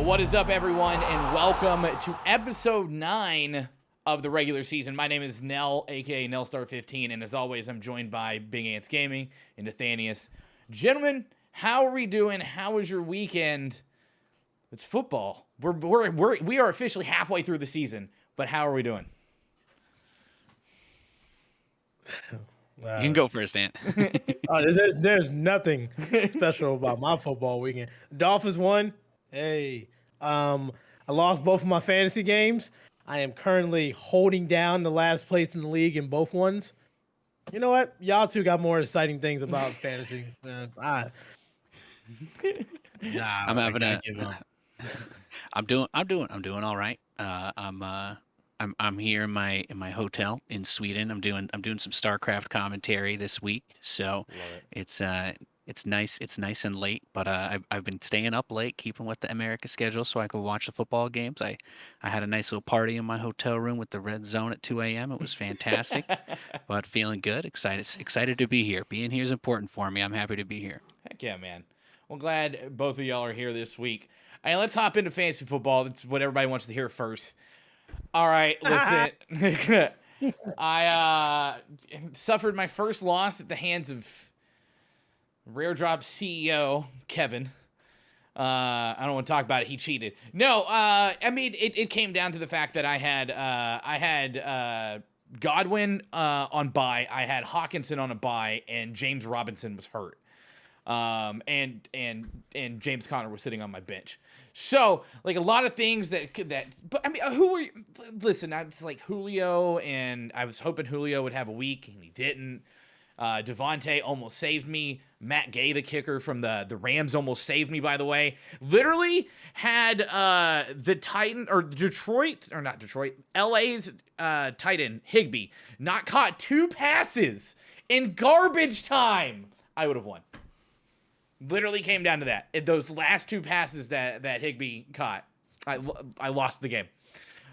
What is up, everyone, and welcome to episode 9 of the regular season. My name is Nell, aka Nellstar15, and as always, I'm joined by Big Ants Gaming and Nathanius. Gentlemen, how are we doing? How was your weekend? It's football. We are officially halfway through the season, but how are we doing? You can go first, Ant. There's nothing special about my football weekend. Dolphins won. Hey, I lost both of my fantasy games. I am currently holding down the last place in the league in both ones. You know what? Y'all two got more exciting things about fantasy. I'm doing all right. I'm here in my hotel in Sweden. I'm doing some StarCraft commentary this week, so it's nice. It's nice and late, but I've been staying up late, keeping with the America schedule, so I could watch the football games. I had a nice little party in my hotel room with the Red Zone at 2 a.m. It was fantastic, but feeling good, excited to be here. Being here is important for me. I'm happy to be here. Heck yeah, man. Well, glad both of y'all are here this week. And let's hop into fantasy football. That's what everybody wants to hear first. All right, listen. I suffered my first loss at the hands of Rare Drop CEO Kevin. I don't want to talk about it. He cheated. No, I mean it came down to the fact that I had Godwin on bye, I had Hawkinson on a bye, and James Robinson was hurt. And James Conner was sitting on my bench. So, like, a lot of things but I mean, who are you? Listen, it's like Julio, and I was hoping Julio would have a week, and he didn't. Devonte almost saved me. Matt Gay, the kicker from the Rams, almost saved me, by the way. Literally had the Titan, or LA's tight end, Higbee, not caught 2 passes in garbage time, I would have won. Literally came down to that. Those last 2 passes that Higbee caught, I lost the game.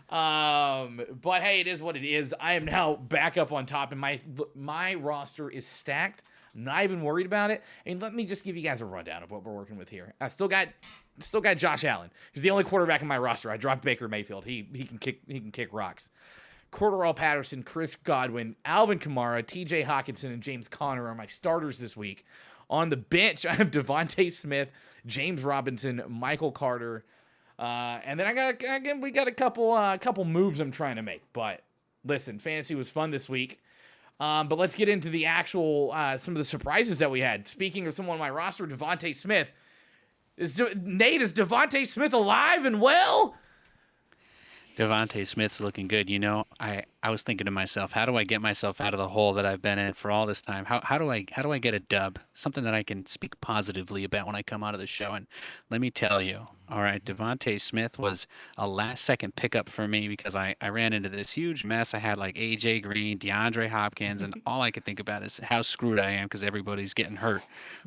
But hey, it is what it is. I am now back up on top, and my roster is stacked. I'm not even worried about it. And let me just give you guys a rundown of what we're working with here. I still got Josh Allen. He's the only quarterback in my roster. I dropped Baker Mayfield. He can kick rocks. Cordarrelle Patterson, Chris Godwin, Alvin Kamara, T.J. Hawkinson, and James Conner are my starters this week. On the bench, I have Devonte Smith, James Robinson, Michael Carter, and then we got a couple moves I'm trying to make. But listen, fantasy was fun this week. But let's get into the actual some of the surprises that we had. Speaking of someone on my roster, Devonte Smith. Is Devonte Smith alive and well? Devonte Smith's looking good. You know, I was thinking to myself, how do I get myself out of the hole that I've been in for all this time? How do I get a dub? Something that I can speak positively about when I come out of the show. And let me tell you, all right, Devonte Smith was a last-second pickup for me because I ran into this huge mess. I had like AJ Green, DeAndre Hopkins, and all I could think about is how screwed I am because everybody's getting hurt.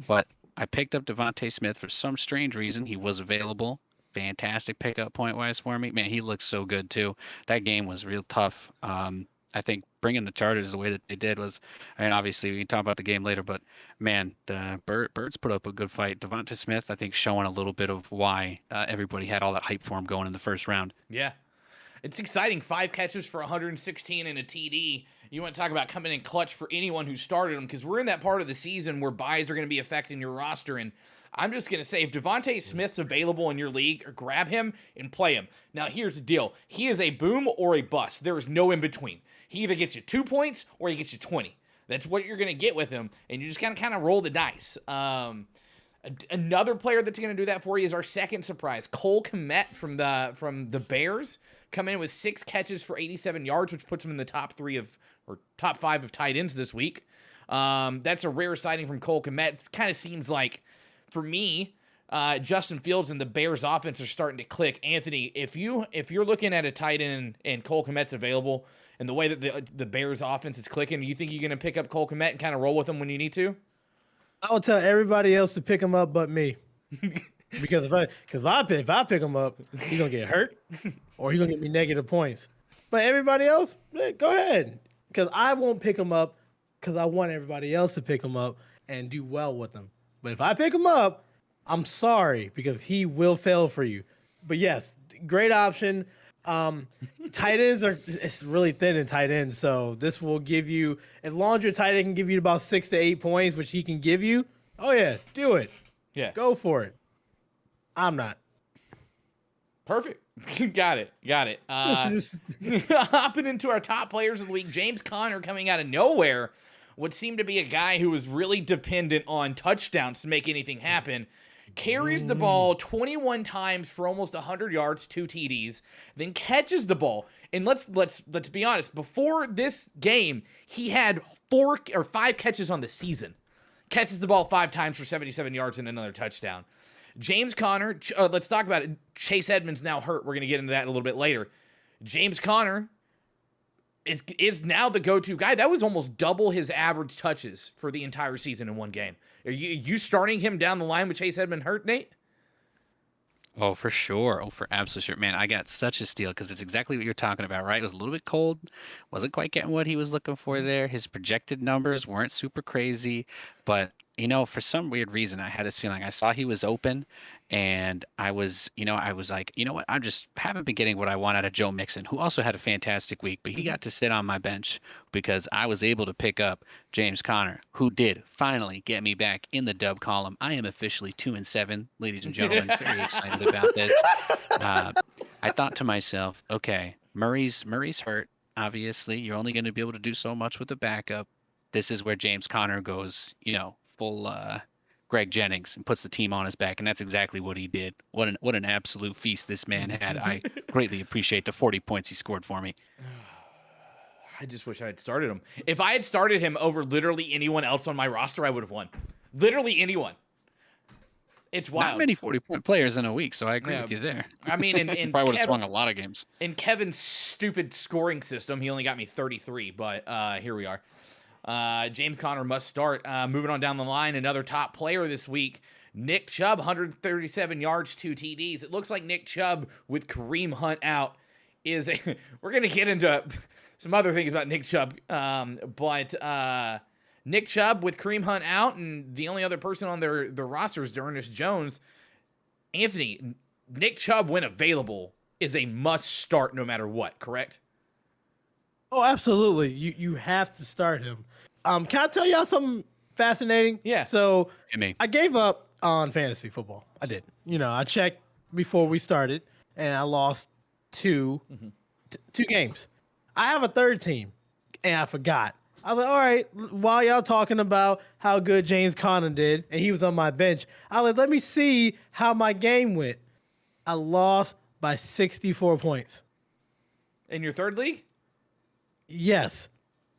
But I picked up Devonte Smith for some strange reason. He was available. Fantastic pickup point-wise for me. Man, he looks so good, too. That game was real tough. I think bringing the Chargers the way that they did was, I mean, obviously we can talk about the game later, but, man, the Birds put up a good fight. Devonta Smith, I think, showing a little bit of why everybody had all that hype for him going in the first round. Yeah. It's exciting. 5 catches for 116 and a TD. You want to talk about coming in clutch for anyone who started him, because we're in that part of the season where buys are going to be affecting your roster, and I'm just going to say, if Devonte Smith's available in your league, grab him and play him. Now, here's the deal. He is a boom or a bust. There is no in between. He either gets you 2 points or he gets you 20. That's what you're going to get with him, and you just kind of roll the dice. Another player that's going to do that for you is our second surprise, Cole Kmet from the Bears, coming in with 6 catches for 87 yards, which puts him in the top 5 of tight ends this week. That's a rare sighting from Cole Kmet. It kind of seems like, for me, Justin Fields and the Bears offense are starting to click. Anthony, if you're looking at a tight end and Cole Kmet's available, and the way that the Bears offense is clicking, you think you're going to pick up Cole Kmet and kind of roll with him when you need to? I will tell everybody else to pick him up but me. Because if I pick him up, he's going to get hurt or he's going to get me negative points. But everybody else, go ahead. Because I won't pick him up because I want everybody else to pick him up and do well with him. But if I pick him up, I'm sorry, because he will fail for you. but yes, great option. Tight ends it's really thin in tight ends, so this will give you, as long as your tight end can give you about 6 to 8 points, which he can give you. Oh yeah, do it. Yeah. Go for it. I'm not. Perfect. Got it. Hopping into our top players of the week, James Conner coming out of nowhere. What seemed to be a guy who was really dependent on touchdowns to make anything happen. Carries the ball 21 times for almost 100 yards, 2 TDs, then catches the ball. And let's be honest, before this game, he had 4 or 5 catches on the season. Catches the ball 5 times for 77 yards and another touchdown. James Conner, let's talk about it. Chase Edmonds now hurt. We're going to get into that a little bit later. James Conner is now the go-to guy. That was almost double his average touches for the entire season in one game. Are you starting him down the line with Chase Edmonds hurt, Nate? Oh, for sure. Oh, for absolute sure. Man, I got such a steal because it's exactly what you're talking about, right? It was a little bit cold. Wasn't quite getting what he was looking for there. His projected numbers weren't super crazy, but for some weird reason, I had this feeling. I saw he was open, and I was like, you know what? I just haven't been getting what I want out of Joe Mixon, who also had a fantastic week, but he got to sit on my bench because I was able to pick up James Conner, who did finally get me back in the dub column. I am officially 2-7, ladies and gentlemen. Very excited about this. I thought to myself, okay, Murray's hurt. Obviously, you're only going to be able to do so much with the backup. This is where James Conner goes, full Greg Jennings and puts the team on his back, and that's exactly what he did. What an absolute feast this man had. I greatly appreciate the 40 points he scored for me. I just wish I had started him. If I had started him over literally anyone else on my roster, I would have won. Literally anyone. It's wild. Not many 40-point players in a week, so I agree with you there. I mean, and probably would have swung a lot of games. In Kevin's stupid scoring system, he only got me 33, but here we are. James Conner must start. Moving on down the line, another top player this week, Nick Chubb, 137 yards, 2 TDs. It looks like Nick Chubb with Kareem Hunt out is we're going to get into some other things about Nick Chubb, but Nick Chubb with Kareem Hunt out, and the only other person on their roster is Ernest Jones. Anthony, Nick Chubb, when available, is a must start no matter what, correct? Oh, absolutely. You have to start him. Can I tell y'all something fascinating? Yeah. So I gave up on fantasy football. I did. I checked before we started, and I lost two games. I have a third team, and I forgot. I was like, all right, while y'all talking about how good James Conner did, and he was on my bench, I was like, let me see how my game went. I lost by 64 points. In your third league? Yes.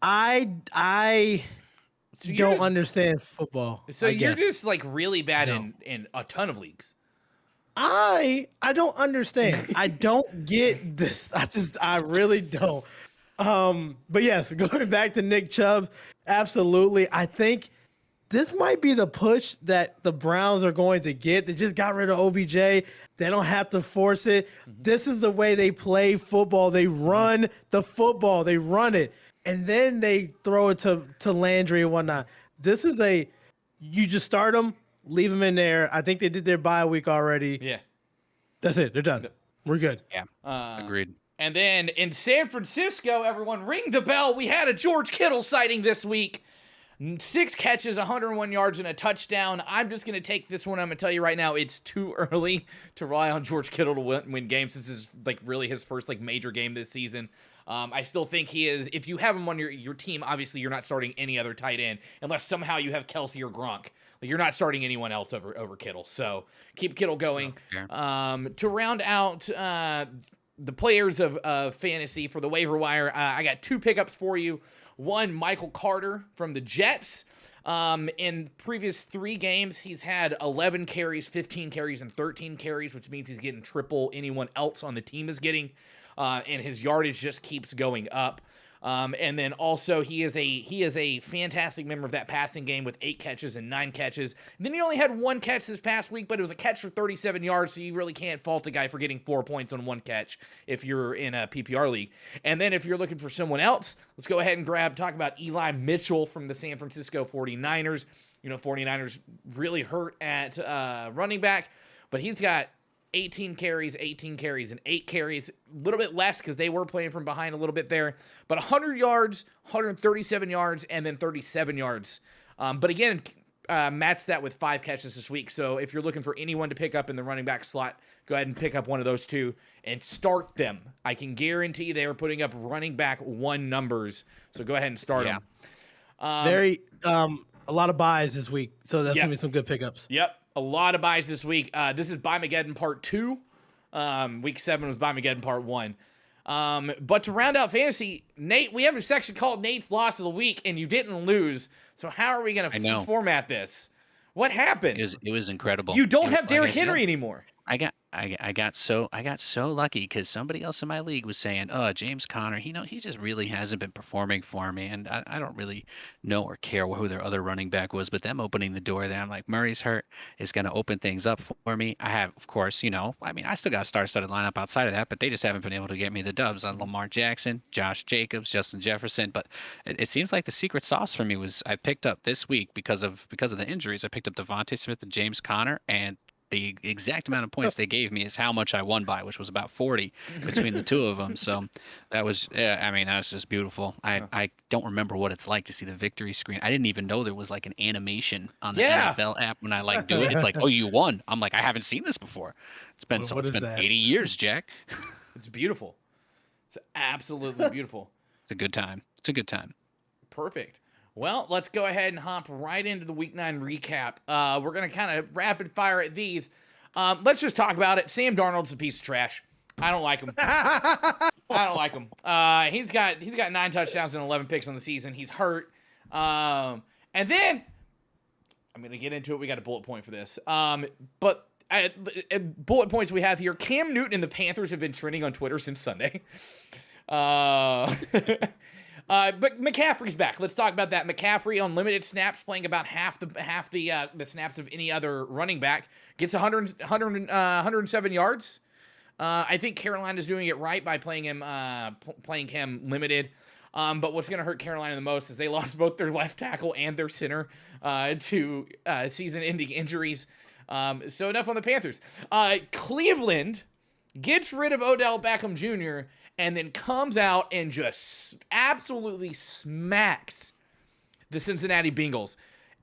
I don't understand football. So you're just like really bad in a ton of leagues. I don't understand. I don't get this. I really don't. But yes, going back to Nick Chubb, absolutely. I think this might be the push that the Browns are going to get. They just got rid of OBJ. They don't have to force it. This is the way they play football. They run the football. They run it. And then they throw it to Landry and whatnot. This is you just start them, leave them in there. I think they did their bye week already. Yeah. That's it. They're done. We're good. Yeah. Agreed. And then in San Francisco, everyone ring the bell. We had a George Kittle sighting this week. 6 catches, 101 yards, and a touchdown. I'm just going to take this one. I'm going to tell you right now, it's too early to rely on George Kittle to win games. This is really his first major game this season. I still think he is. If you have him on your team, obviously you're not starting any other tight end unless somehow you have Kelsey or Gronk. You're not starting anyone else over Kittle. So keep Kittle going. To round out the players of fantasy for the waiver wire, I got 2 pickups for you. One, Michael Carter from the Jets. In previous 3 games, he's had 11 carries, 15 carries, and 13 carries, which means he's getting triple anyone else on the team is getting. And his yardage just keeps going up. And then also he is a fantastic member of that passing game with 8 catches and 9 catches. And then he only had 1 catch this past week, but it was a catch for 37 yards, so you really can't fault a guy for getting 4 points on 1 catch if you're in a PPR league. And then if you're looking for someone else, let's go ahead and talk about Eli Mitchell from the San Francisco 49ers. 49ers really hurt at running back, but he's got 18 carries, and 8 carries. A little bit less because they were playing from behind a little bit there. But 100 yards, 137 yards, and then 37 yards. But again, matched that with 5 catches this week. So if you're looking for anyone to pick up in the running back slot, go ahead and pick up one of those two and start them. I can guarantee they are putting up running back 1 numbers. So go ahead and start them. A lot of buys this week, so that's gonna be some good pickups. Yep, a lot of buys this week. This is Buy-Mageddon Part 2. Week 7 was Buy-Mageddon Part 1. But to round out fantasy, Nate, we have a section called Nate's Loss of the Week, and you didn't lose. So how are we going to format this? What happened? It was incredible. You don't have Derrick Henry anymore. I got so lucky because somebody else in my league was saying, "Oh, James Conner, he just really hasn't been performing for me," and I don't really know or care who their other running back was, but them opening the door there, I'm like, Murray's hurt is going to open things up for me. I have, of course, I still got a star-studded lineup outside of that, but they just haven't been able to get me the dubs on Lamar Jackson, Josh Jacobs, Justin Jefferson. But it seems like the secret sauce for me was I picked up this week because of the injuries. I picked up Devonte Smith and James Conner, and the exact amount of points they gave me is how much I won by, which was about 40 between the two of them. So that was, that was just beautiful. I don't remember what it's like to see the victory screen. I didn't even know there was like an animation on the NFL app when I do it. It's like, oh, you won. I'm like, I haven't seen this before. It's been 80 years, Jack. It's beautiful. It's absolutely beautiful. It's a good time. It's a good time. Perfect. Well, let's go ahead and hop right into the Week 9 recap. We're going to kind of rapid fire at these. Let's just talk about it. Sam Darnold's a piece of trash. I don't like him. He's got 9 touchdowns and 11 picks on the season. He's hurt. And then, I'm going to get into it. We got a bullet point for this. But bullet points we have here. Cam Newton and the Panthers have been trending on Twitter since Sunday. But McCaffrey's back. Let's talk about that. McCaffrey on limited snaps, playing about half the snaps of any other running back, gets 107 yards. I think Carolina's doing it right by playing him limited. But what's going to hurt Carolina the most is they lost both their left tackle and their center to season-ending injuries. So enough on the Panthers. Cleveland gets rid of Odell Beckham Jr., and then comes out and just absolutely smacks the Cincinnati Bengals.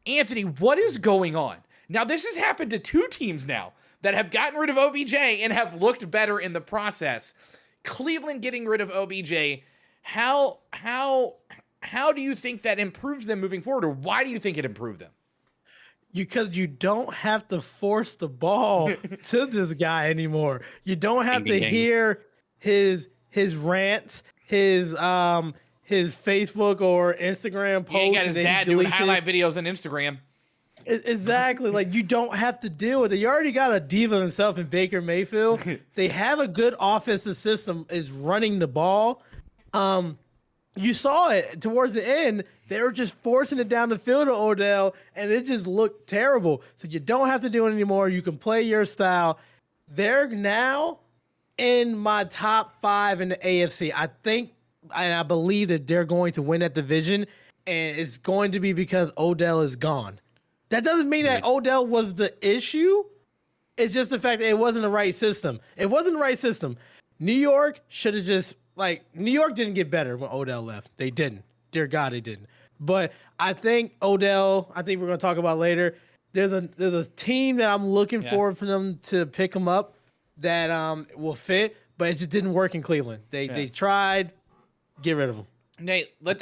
Anthony, what is going on? Now, this has happened to 2 teams now that have gotten rid of OBJ and have looked better in the process. Cleveland getting rid of OBJ, how do you think that improves them moving forward, or why do you think it improved them? Because you don't have to force the ball to this guy anymore. You don't have to hear his rants, his Facebook or Instagram posts. He got his dad doing highlight videos on Instagram. Exactly. Like, you don't have to deal with it. You already got a diva himself in Baker Mayfield. They have a good offensive system, is running the ball. You saw it towards the end. They were just forcing it down the field to Odell, and it just looked terrible. So you don't have to do it anymore. You can play your style. They're now in my top 5 in the AFC. I think and I believe that they're going to win that division, and it's going to be because Odell is gone. That doesn't mean that Odell was the issue. It's just the fact that it wasn't the right system. It wasn't the right system. New York should have just, New York didn't get better when Odell left. They didn't. Dear God, they didn't. But I think Odell, we're going to talk about later, there's a team that I'm looking forward for them to pick him up that will fit, but it just didn't work in Cleveland. They tried, get rid of him. Nate, let's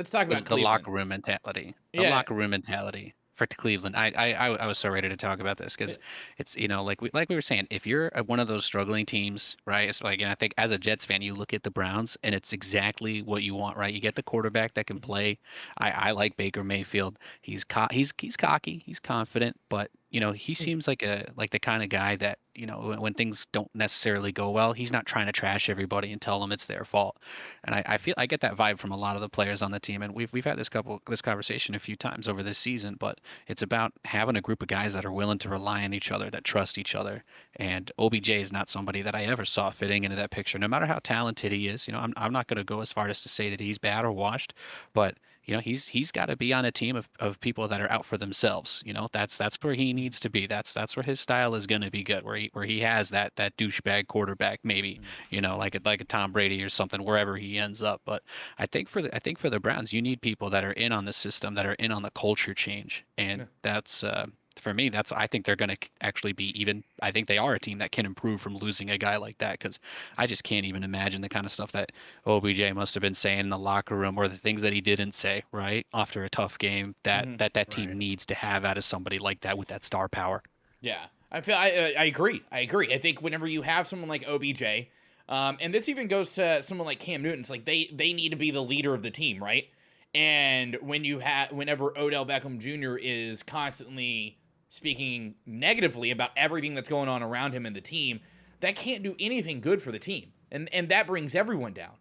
talk about the locker room mentality. The locker room mentality for Cleveland. I was so ready to talk about this because it's, like we were saying, if you're one of those struggling teams, right? It's like, and I think as a Jets fan, you look at the Browns and it's exactly what you want, right? You get the quarterback that can play. I like Baker Mayfield. He's cocky, he's confident, but he seems like the kind of guy that, when things don't necessarily go well, he's not trying to trash everybody and tell them it's their fault. And I get that vibe from a lot of the players on the team. And we've had this conversation a few times over this season, but it's about having a group of guys that are willing to rely on each other, that trust each other. And OBJ is not somebody that I ever saw fitting into that picture, no matter how talented he is. I'm not going to go as far as to say that he's bad or washed, but he's got to be on a team of people that are out for themselves. That's where he needs to be. That's where his style is going to be good. Where he has that douchebag quarterback, maybe, like a Tom Brady or something, wherever he ends up. But I think for the Browns, you need people that are in on the system, that are in on the culture change, and that's for me, I think they're going to actually be even. I think they are a team that can improve from losing a guy like that, because I just can't even imagine the kind of stuff that OBJ must have been saying in the locker room, or the things that he didn't say, right, after a tough game that team needs to have out of somebody like that with that star power. Yeah, I agree. I think whenever you have someone like OBJ, and this even goes to someone like Cam Newton, it's like they need to be the leader of the team, right? And whenever Odell Beckham Jr. is constantly speaking negatively about everything that's going on around him and the team, that can't do anything good for the team. And that brings everyone down.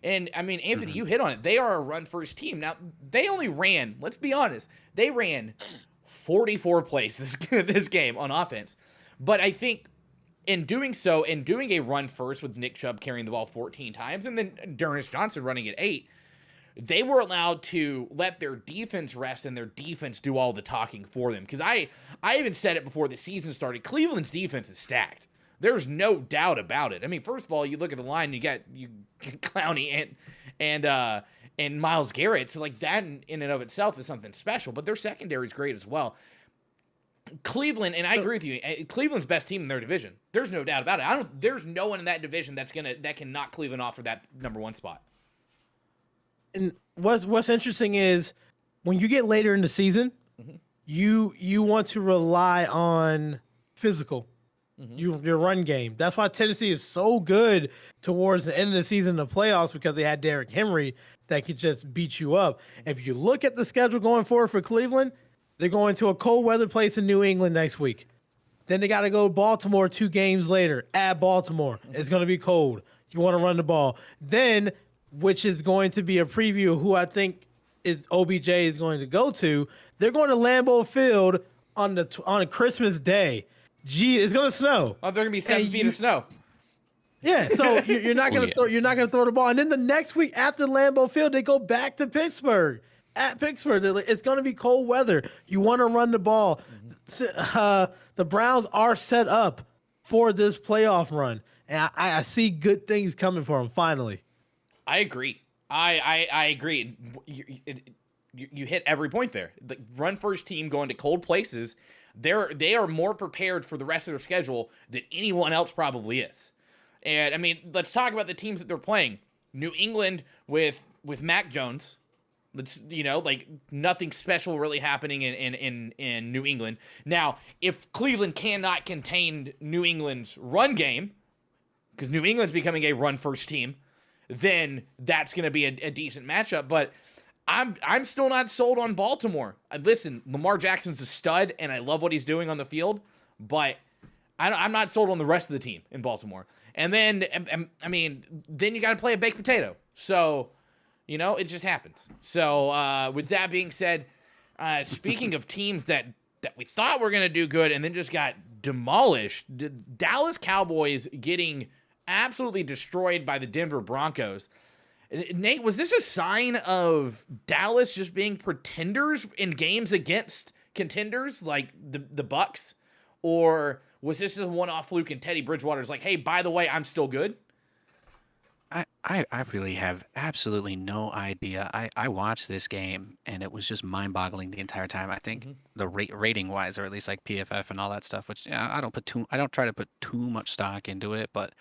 And, I mean, Anthony, you hit on it. They are a run-first team. Now, they only ran, let's be honest, they ran 44 plays this game on offense. But I think in doing so, in doing a run-first with Nick Chubb carrying the ball 14 times, and then D'Ernest Johnson running at 8, they were allowed to let their defense rest and their defense do all the talking for them. Because I even said it before the season started, Cleveland's defense is stacked. There's no doubt about it. I mean, first of all, you look at the line, you Clowney and Myles Garrett. So, like, that in and of itself is something special. But their secondary is great as well. Cleveland, and I agree with you, Cleveland's best team in their division. There's no doubt about it. There's no one in that division that can knock Cleveland off for that number 1 spot. And what's interesting is when you get later in the season, you want to rely on physical, your run game. That's why Tennessee is so good towards the end of the season in the playoffs, because they had Derrick Henry that could just beat you up. If you look at the schedule going forward for Cleveland, they're going to a cold weather place in New England next week. Then they got to go to Baltimore 2 games later at Baltimore. It's going to be cold. You want to run the ball. Then, which is going to be a preview of who I think is OBJ is going to go to. They're going to Lambeau Field on a Christmas Day. Gee, it's going to snow. Oh, they're going to be 7 feet of snow. Yeah, so you're not going to throw the ball. And then the next week after Lambeau Field, they go back to Pittsburgh. At Pittsburgh, it's going to be cold weather. You want to run the ball. The Browns are set up for this playoff run, and I see good things coming for them finally. I agree. I agree. You hit every point there. The run first team going to cold places, they are more prepared for the rest of their schedule than anyone else probably is. And I mean, let's talk about the teams that they're playing. New England with Mac Jones. Like nothing special really happening in New England. Now, if Cleveland cannot contain New England's run game, because New England's becoming a run-first team, then that's going to be a decent matchup. But I'm still not sold on Baltimore. Listen, Lamar Jackson's a stud, and I love what he's doing on the field, but I'm not sold on the rest of the team in Baltimore. And then, I mean, then you got to play a baked potato. So, it just happens. So, with that being said, speaking of teams that we thought were going to do good and then just got demolished, the Dallas Cowboys getting absolutely destroyed by the Denver Broncos. Nate, was this a sign of Dallas just being pretenders in games against contenders like the Bucks? Or was this a one-off fluke and Teddy Bridgewater's like, hey, by the way, I'm still good? I really have absolutely no idea. I watched this game and it was just mind-boggling the entire time. I think the rating-wise, or at least like PFF and all that stuff, which I don't try to put too much stock into it, but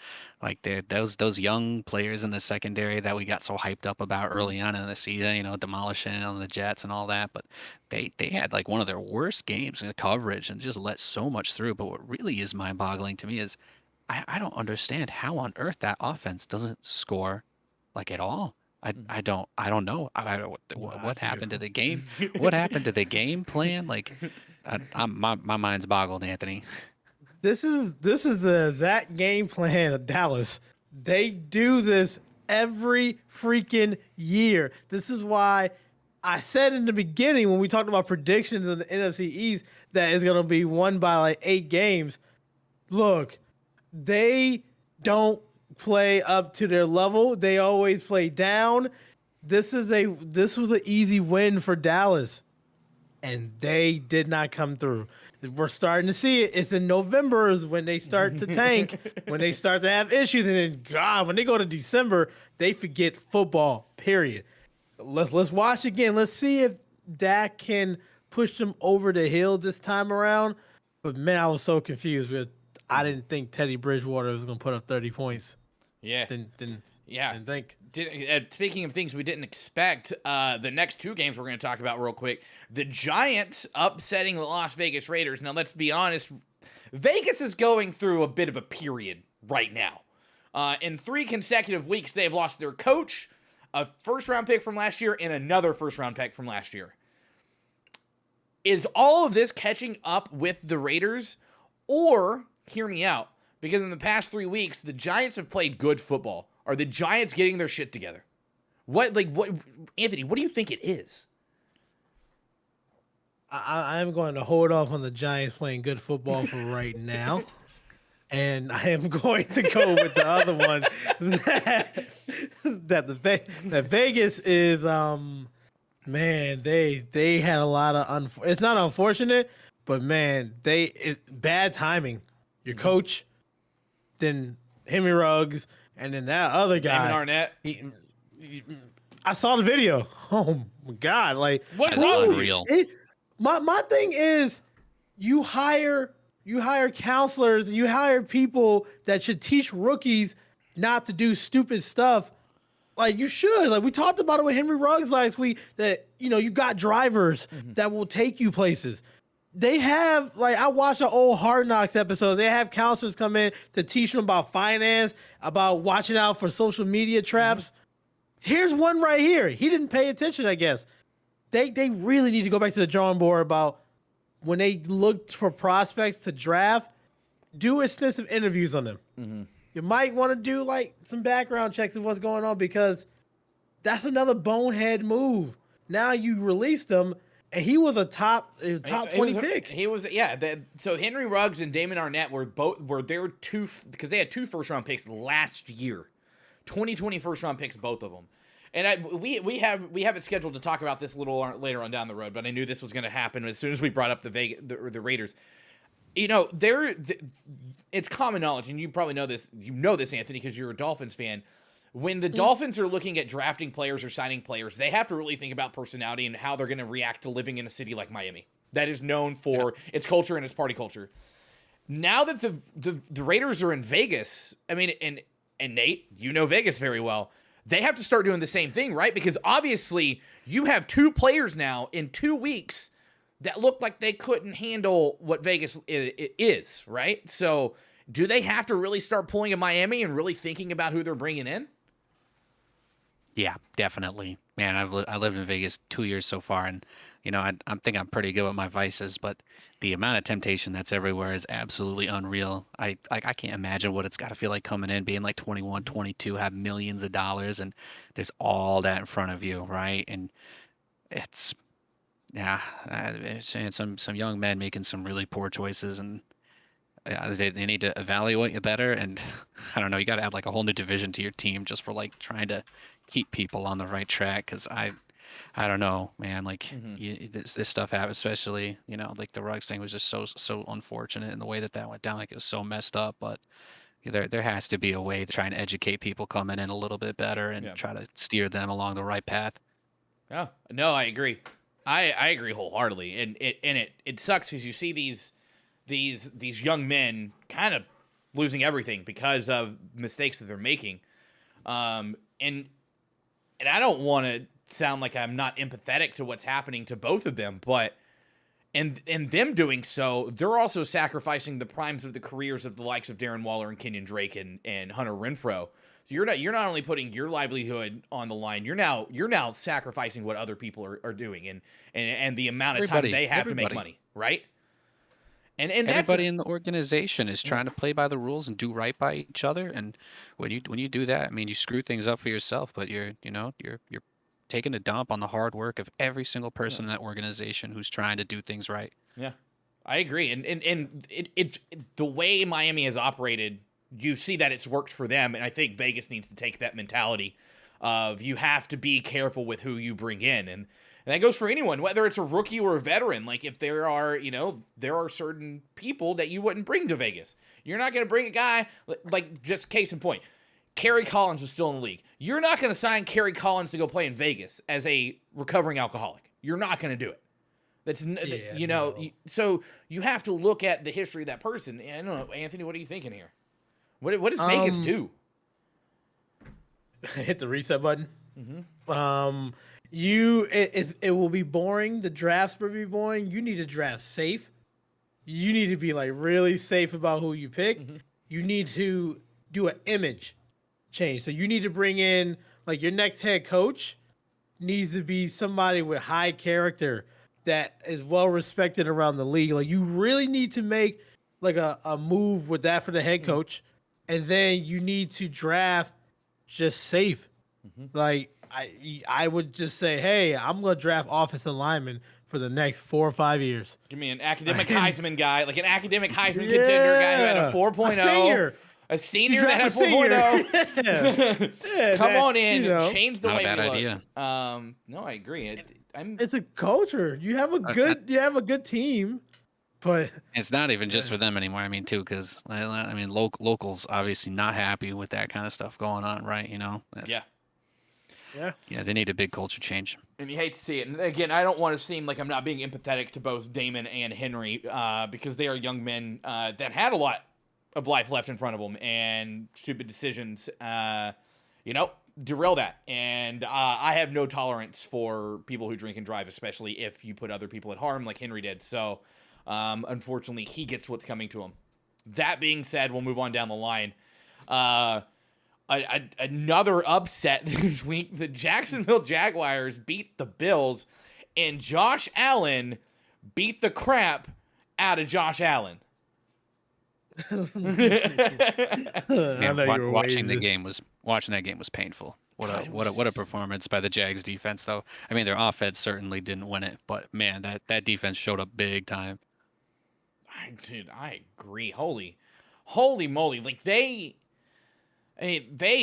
like those young players in the secondary that we got so hyped up about early on in the season, demolishing on the Jets and all that, but they had like one of their worst games in coverage and just let so much through. But what really is mind-boggling to me is I don't understand how on earth that offense doesn't score like at all. I don't know. What happened to the game? What happened to the game plan? Like, my mind's boggled, Anthony. This is the exact game plan of Dallas. They do this every freaking year. This is why I said in the beginning when we talked about predictions in the NFC East that it's gonna be won by like 8 games. Look. They don't play up to their level. They always play down. this was an easy win for Dallas, and they did not come through. We're starting to see it. It's in November is when they start to tank, when they start to have issues, and then God, when they go to December, they forget football. Period. Let's watch again. Let's see if Dak can push them over the hill this time around. But man, I was so confused with. I didn't think Teddy Bridgewater was going to put up 30 points. Yeah. Didn't think. Speaking of things we didn't expect, the next two games we're going to talk about real quick. The Giants upsetting the Las Vegas Raiders. Now, let's be honest. Vegas is going through a bit of a period right now. In 3 consecutive weeks, they've lost their coach, a first-round pick from last year, and another first-round pick from last year. Is all of this catching up with the Raiders? Or, hear me out, because in the past 3 weeks, the Giants have played good football. Are the Giants getting their shit together? What, Anthony, what do you think it is? I'm going to hold off on the Giants playing good football for right now. And I am going to go with the other one that Vegas is man, they had a lot of it's not unfortunate, but man, it's bad timing. Your coach, then Henry Ruggs, and then that other guy, Damon Arnett. I saw the video. Oh my God! Like what is unreal? My thing is, you hire counselors, you hire people that should teach rookies not to do stupid stuff. Like you should. Like we talked about it with Henry Ruggs last week. That you got drivers that will take you places. They have, like, I watched an old Hard Knocks episode. They have counselors come in to teach them about finance, about watching out for social media traps. Here's one right here. He didn't pay attention, I guess. They really need to go back to the drawing board about when they look for prospects to draft, do extensive interviews on them. Mm-hmm. You might want to do, like, some background checks of what's going on because that's another bonehead move. Now you release them. And he was a top 20 pick. He was, yeah. So Henry Ruggs and Damon Arnett were their two, because they had 2 first-round picks last year, 2020 first-round picks, both of them. And we have it scheduled to talk about this a little later on down the road, but I knew this was going to happen as soon as we brought up the Raiders. It's common knowledge, and you probably know this. You know this, Anthony, because you're a Dolphins fan. When the Dolphins are looking at drafting players or signing players, they have to really think about personality and how they're going to react to living in a city like Miami. That is known for its culture and its party culture. Now that the Raiders are in Vegas, I mean, and Nate, you know Vegas very well, they have to start doing the same thing, right? Because obviously you have 2 players now in 2 weeks that look like they couldn't handle what Vegas is, right? So do they have to really start pulling in Miami and really thinking about who they're bringing in? Yeah, definitely. Man, I lived in Vegas 2 years so far, and I think I'm pretty good with my vices, but the amount of temptation that's everywhere is absolutely unreal. I can't imagine what it's got to feel like coming in, being like 21, 22, have millions of dollars, and there's all that in front of you, right? And it's some young men making some really poor choices, and they need to evaluate you better. And I don't know, you got to add like a whole new division to your team just for like trying to keep people on the right track. Because I don't know, man. Like this stuff happens, especially like the Ruggs thing was just so unfortunate in the way that went down. Like it was so messed up. But there has to be a way to try and educate people coming in a little bit better and try to steer them along the right path. Oh, no, I agree. I agree wholeheartedly. And it sucks because you see these young men kind of losing everything because of mistakes that they're making. And I don't want to sound like I'm not empathetic to what's happening to both of them, but in them doing so, they're also sacrificing the primes of the careers of the likes of Darren Waller and Kenyon Drake and Hunter Renfrow. So you're not only putting your livelihood on the line, you're now sacrificing what other people are doing and the amount of time they have to make money, right? And everybody in the organization is trying to play by the rules and do right by each other. And when you do that, I mean, you screw things up for yourself, but you're taking a dump on the hard work of every single person in that organization who's trying to do things right. Yeah, I agree. And it's the way Miami has operated, you see that it's worked for them. And I think Vegas needs to take that mentality. of you have to be careful with who you bring in. And that goes for anyone, whether it's a rookie or a veteran. Like if there are certain people that you wouldn't bring to Vegas. You're not going to bring a guy, like just case in point, Kerry Collins was still in the league. You're not going to sign Kerry Collins to go play in Vegas as a recovering alcoholic. You're not going to do it. So you have to look at the history of that person. And I don't know, Anthony, what are you thinking here? What does Vegas do? Hit the reset button. Mm-hmm. It will be boring. The drafts will be boring. You need to draft safe. You need to be like really safe about who you pick. Mm-hmm. You need to do an image change. So you need to bring in like your next head coach needs to be somebody with high character that is well respected around the league. Like you really need to make like a move with that for the head coach. And then you need to draft just safe. Mm-hmm. Like I would just say, hey, I'm going to draft offensive linemen for the next 4 or 5 years. Give me an academic Heisman guy, like an academic Heisman contender guy who had a 4.0. A senior that had 4.0. Yeah, Come on in, change the Not way a bad we look. idea. No, I agree. It's a culture. You have a good team, but It's not even just for them anymore. I mean, too, because I mean, locals obviously not happy with that kind of stuff going on, right? Yeah, they need a big culture change. And you hate to see it. And again, I don't want to seem like I'm not being empathetic to both Damon and Henry because they are young men that had a lot of life left in front of them, and stupid decisions, derail that. And I have no tolerance for people who drink and drive, especially if you put other people at harm like Henry did. So, unfortunately, he gets what's coming to him. That being said, we'll move on down the line. Another upset this week. The Jacksonville Jaguars beat the Bills, and Josh Allen beat the crap out of Josh Allen. Man, watching that game was painful. What a performance by the Jags defense, though. I mean, their offense certainly didn't win it, but man, that defense showed up big time. I agree. Holy moly! Like they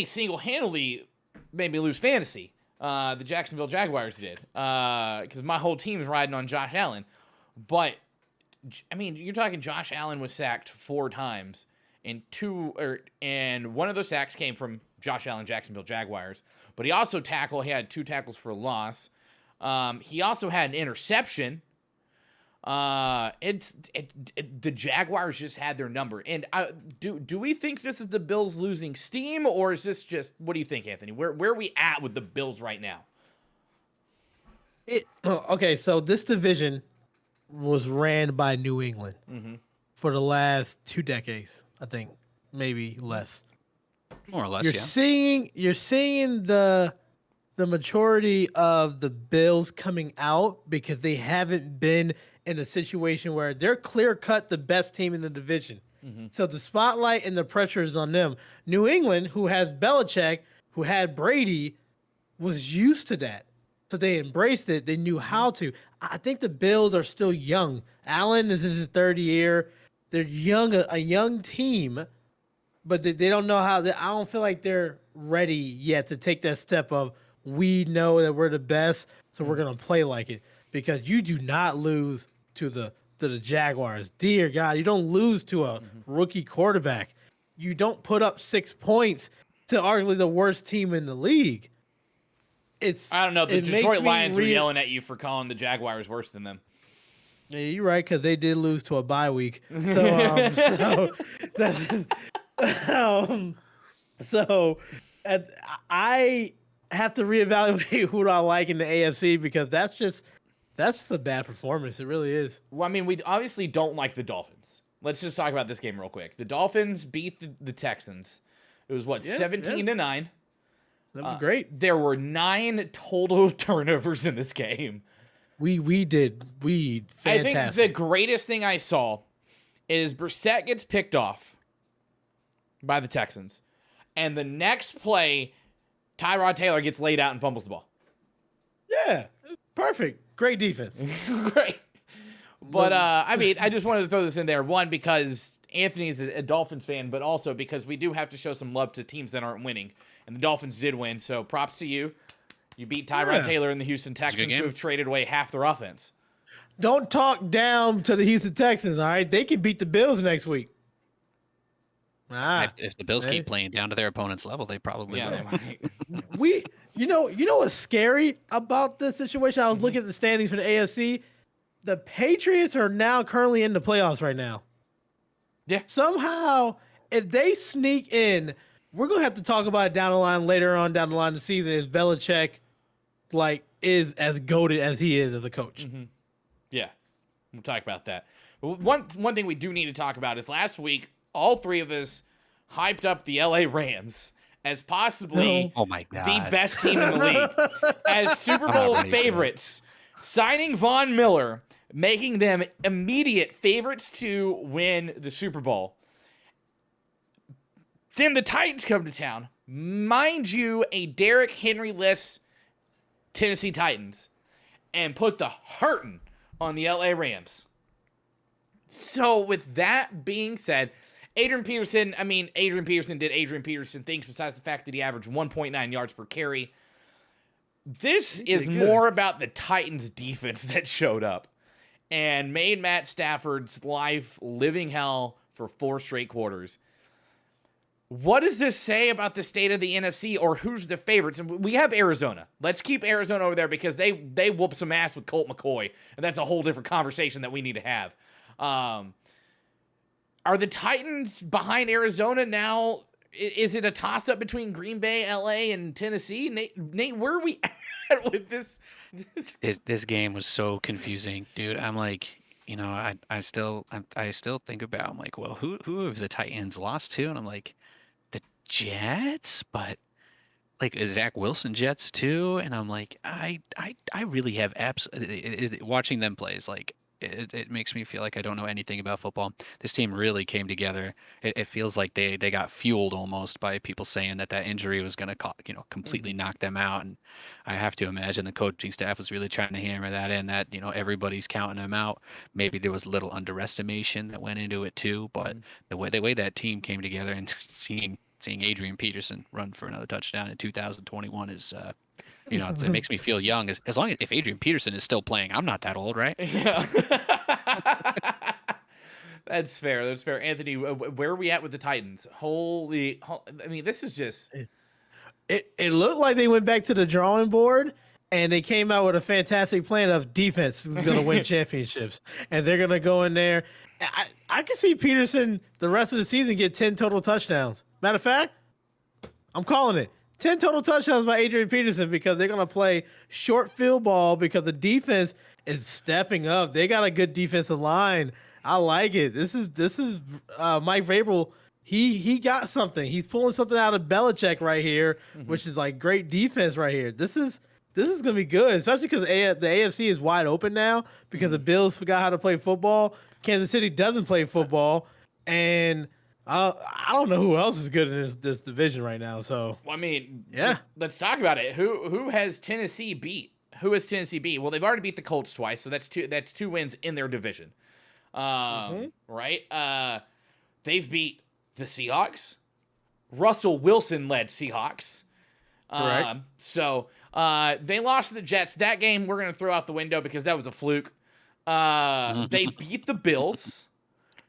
single-handedly made me lose fantasy. The Jacksonville Jaguars did, because my whole team is riding on Josh Allen. But I mean, you're talking Josh Allen was sacked 4 times, and one of those sacks came from Josh Allen, Jacksonville Jaguars. But he also He had 2 tackles for loss. He also had an interception. The Jaguars just had their number. And do we think this is the Bills losing steam, or is this just, what do you think, Anthony? Where are we at with the Bills right now? Okay, so this division was ran by New England for the last 2 decades, I think, maybe less. More or less, You're seeing the maturity of the Bills coming out because they haven't been in a situation where they're clear-cut the best team in the division. So the spotlight and the pressure is on them. New England, who has Belichick, who had Brady, was used to that. So they embraced it. They knew how to. I think the Bills are still young. Allen is in his 3rd year. They're young, a young team, but they don't know how. I don't feel like they're ready yet to take that step of, we know that we're the best, so we're going to play like it. Because you do not lose to the Jaguars. Dear God, you don't lose to a rookie quarterback. You don't put up 6 points to arguably the worst team in the league. I don't know. The Detroit Lions were yelling at you for calling the Jaguars worse than them. Yeah, you're right, because they did lose to a bye week. So I have to reevaluate who I like in the AFC, because that's just a bad performance. It really is. Well, I mean, we obviously don't like the Dolphins. Let's just talk about this game real quick. The Dolphins beat the Texans. It was 17-9. That was great. There were 9 total turnovers in this game. Fantastic. I think the greatest thing I saw is Brissett gets picked off by the Texans, and the next play, Tyrod Taylor gets laid out and fumbles the ball. Yeah, perfect. Great defense. Great. But, I mean, I just wanted to throw this in there. One, because Anthony is a Dolphins fan, but also because we do have to show some love to teams that aren't winning. And the Dolphins did win, so props to you. You beat Tyrod Taylor and the Houston Texans, who have traded away half their offense. Don't talk down to the Houston Texans, all right? They can beat the Bills next week. If the Bills keep playing down to their opponent's level, they probably will. You know what's scary about this situation? I was looking at the standings for the AFC. The Patriots are now currently in the playoffs right now. Yeah. Somehow, if they sneak in, we're gonna have to talk about it down the line later on down the line of the season. Is Belichick is as goated as he is as a coach? Mm-hmm. Yeah, we'll talk about that. But one thing we do need to talk about is last week, all three of us hyped up the LA Rams as possibly the best team in the league, as Super Bowl favorites, signing Von Miller, making them immediate favorites to win the Super Bowl. Then the Titans come to town. Mind you, a Derrick Henry-less Tennessee Titans, and put the hurtin' on the LA Rams. So with that being said, Adrian Peterson did Adrian Peterson things besides the fact that he averaged 1.9 yards per carry. This is more about the Titans defense that showed up and made Matt Stafford's life living hell for 4 straight quarters. What does this say about the state of the NFC, or who's the favorites? And we have Arizona. Let's keep Arizona over there because they whoop some ass with Colt McCoy, and that's a whole different conversation that we need to have. Are the Titans behind Arizona now? Is it a toss-up between Green Bay, LA, and Tennessee? Nate, where are we at with this? This game was so confusing, dude. I'm like, I still think about, I'm like, well, who have the Titans lost to? And I'm like, the Jets, but like, is Zach Wilson Jets too? And I'm like, I really have watching them play is like, it makes me feel like I don't know anything about football. This team really came together. It feels like they got fueled almost by people saying that injury was going to completely knock them out. And I have to imagine the coaching staff was really trying to hammer that in, that everybody's counting them out. Maybe there was a little underestimation that went into it too. But the way that team came together, and seeing Adrian Peterson run for another touchdown in 2021 is it makes me feel young. As long as if Adrian Peterson is still playing, I'm not that old, right? Yeah. That's fair. Anthony, where are we at with the Titans? This is just... It looked like they went back to the drawing board, and they came out with a fantastic plan of defense is going to win championships. And they're going to go in there. I can see Peterson the rest of the season get 10 total touchdowns. Matter of fact, I'm calling it. 10 total touchdowns by Adrian Peterson, because they're going to play short field ball because the defense is stepping up. They got a good defensive line. I like it. This is Mike Vrabel. He got something. He's pulling something out of Belichick right here, which is like great defense right here. This is going to be good, especially because the AFC is wide open now because the Bills forgot how to play football. Kansas City doesn't play football, and I don't know who else is good in this division right now. So, let's talk about it. Who has Tennessee beat? Well, they've already beat the Colts twice, so that's 2 wins in their division. Right? They've beat the Seahawks, Russell Wilson-led Seahawks. Correct. They lost to the Jets. That game we're going to throw out the window because that was a fluke. They beat the Bills.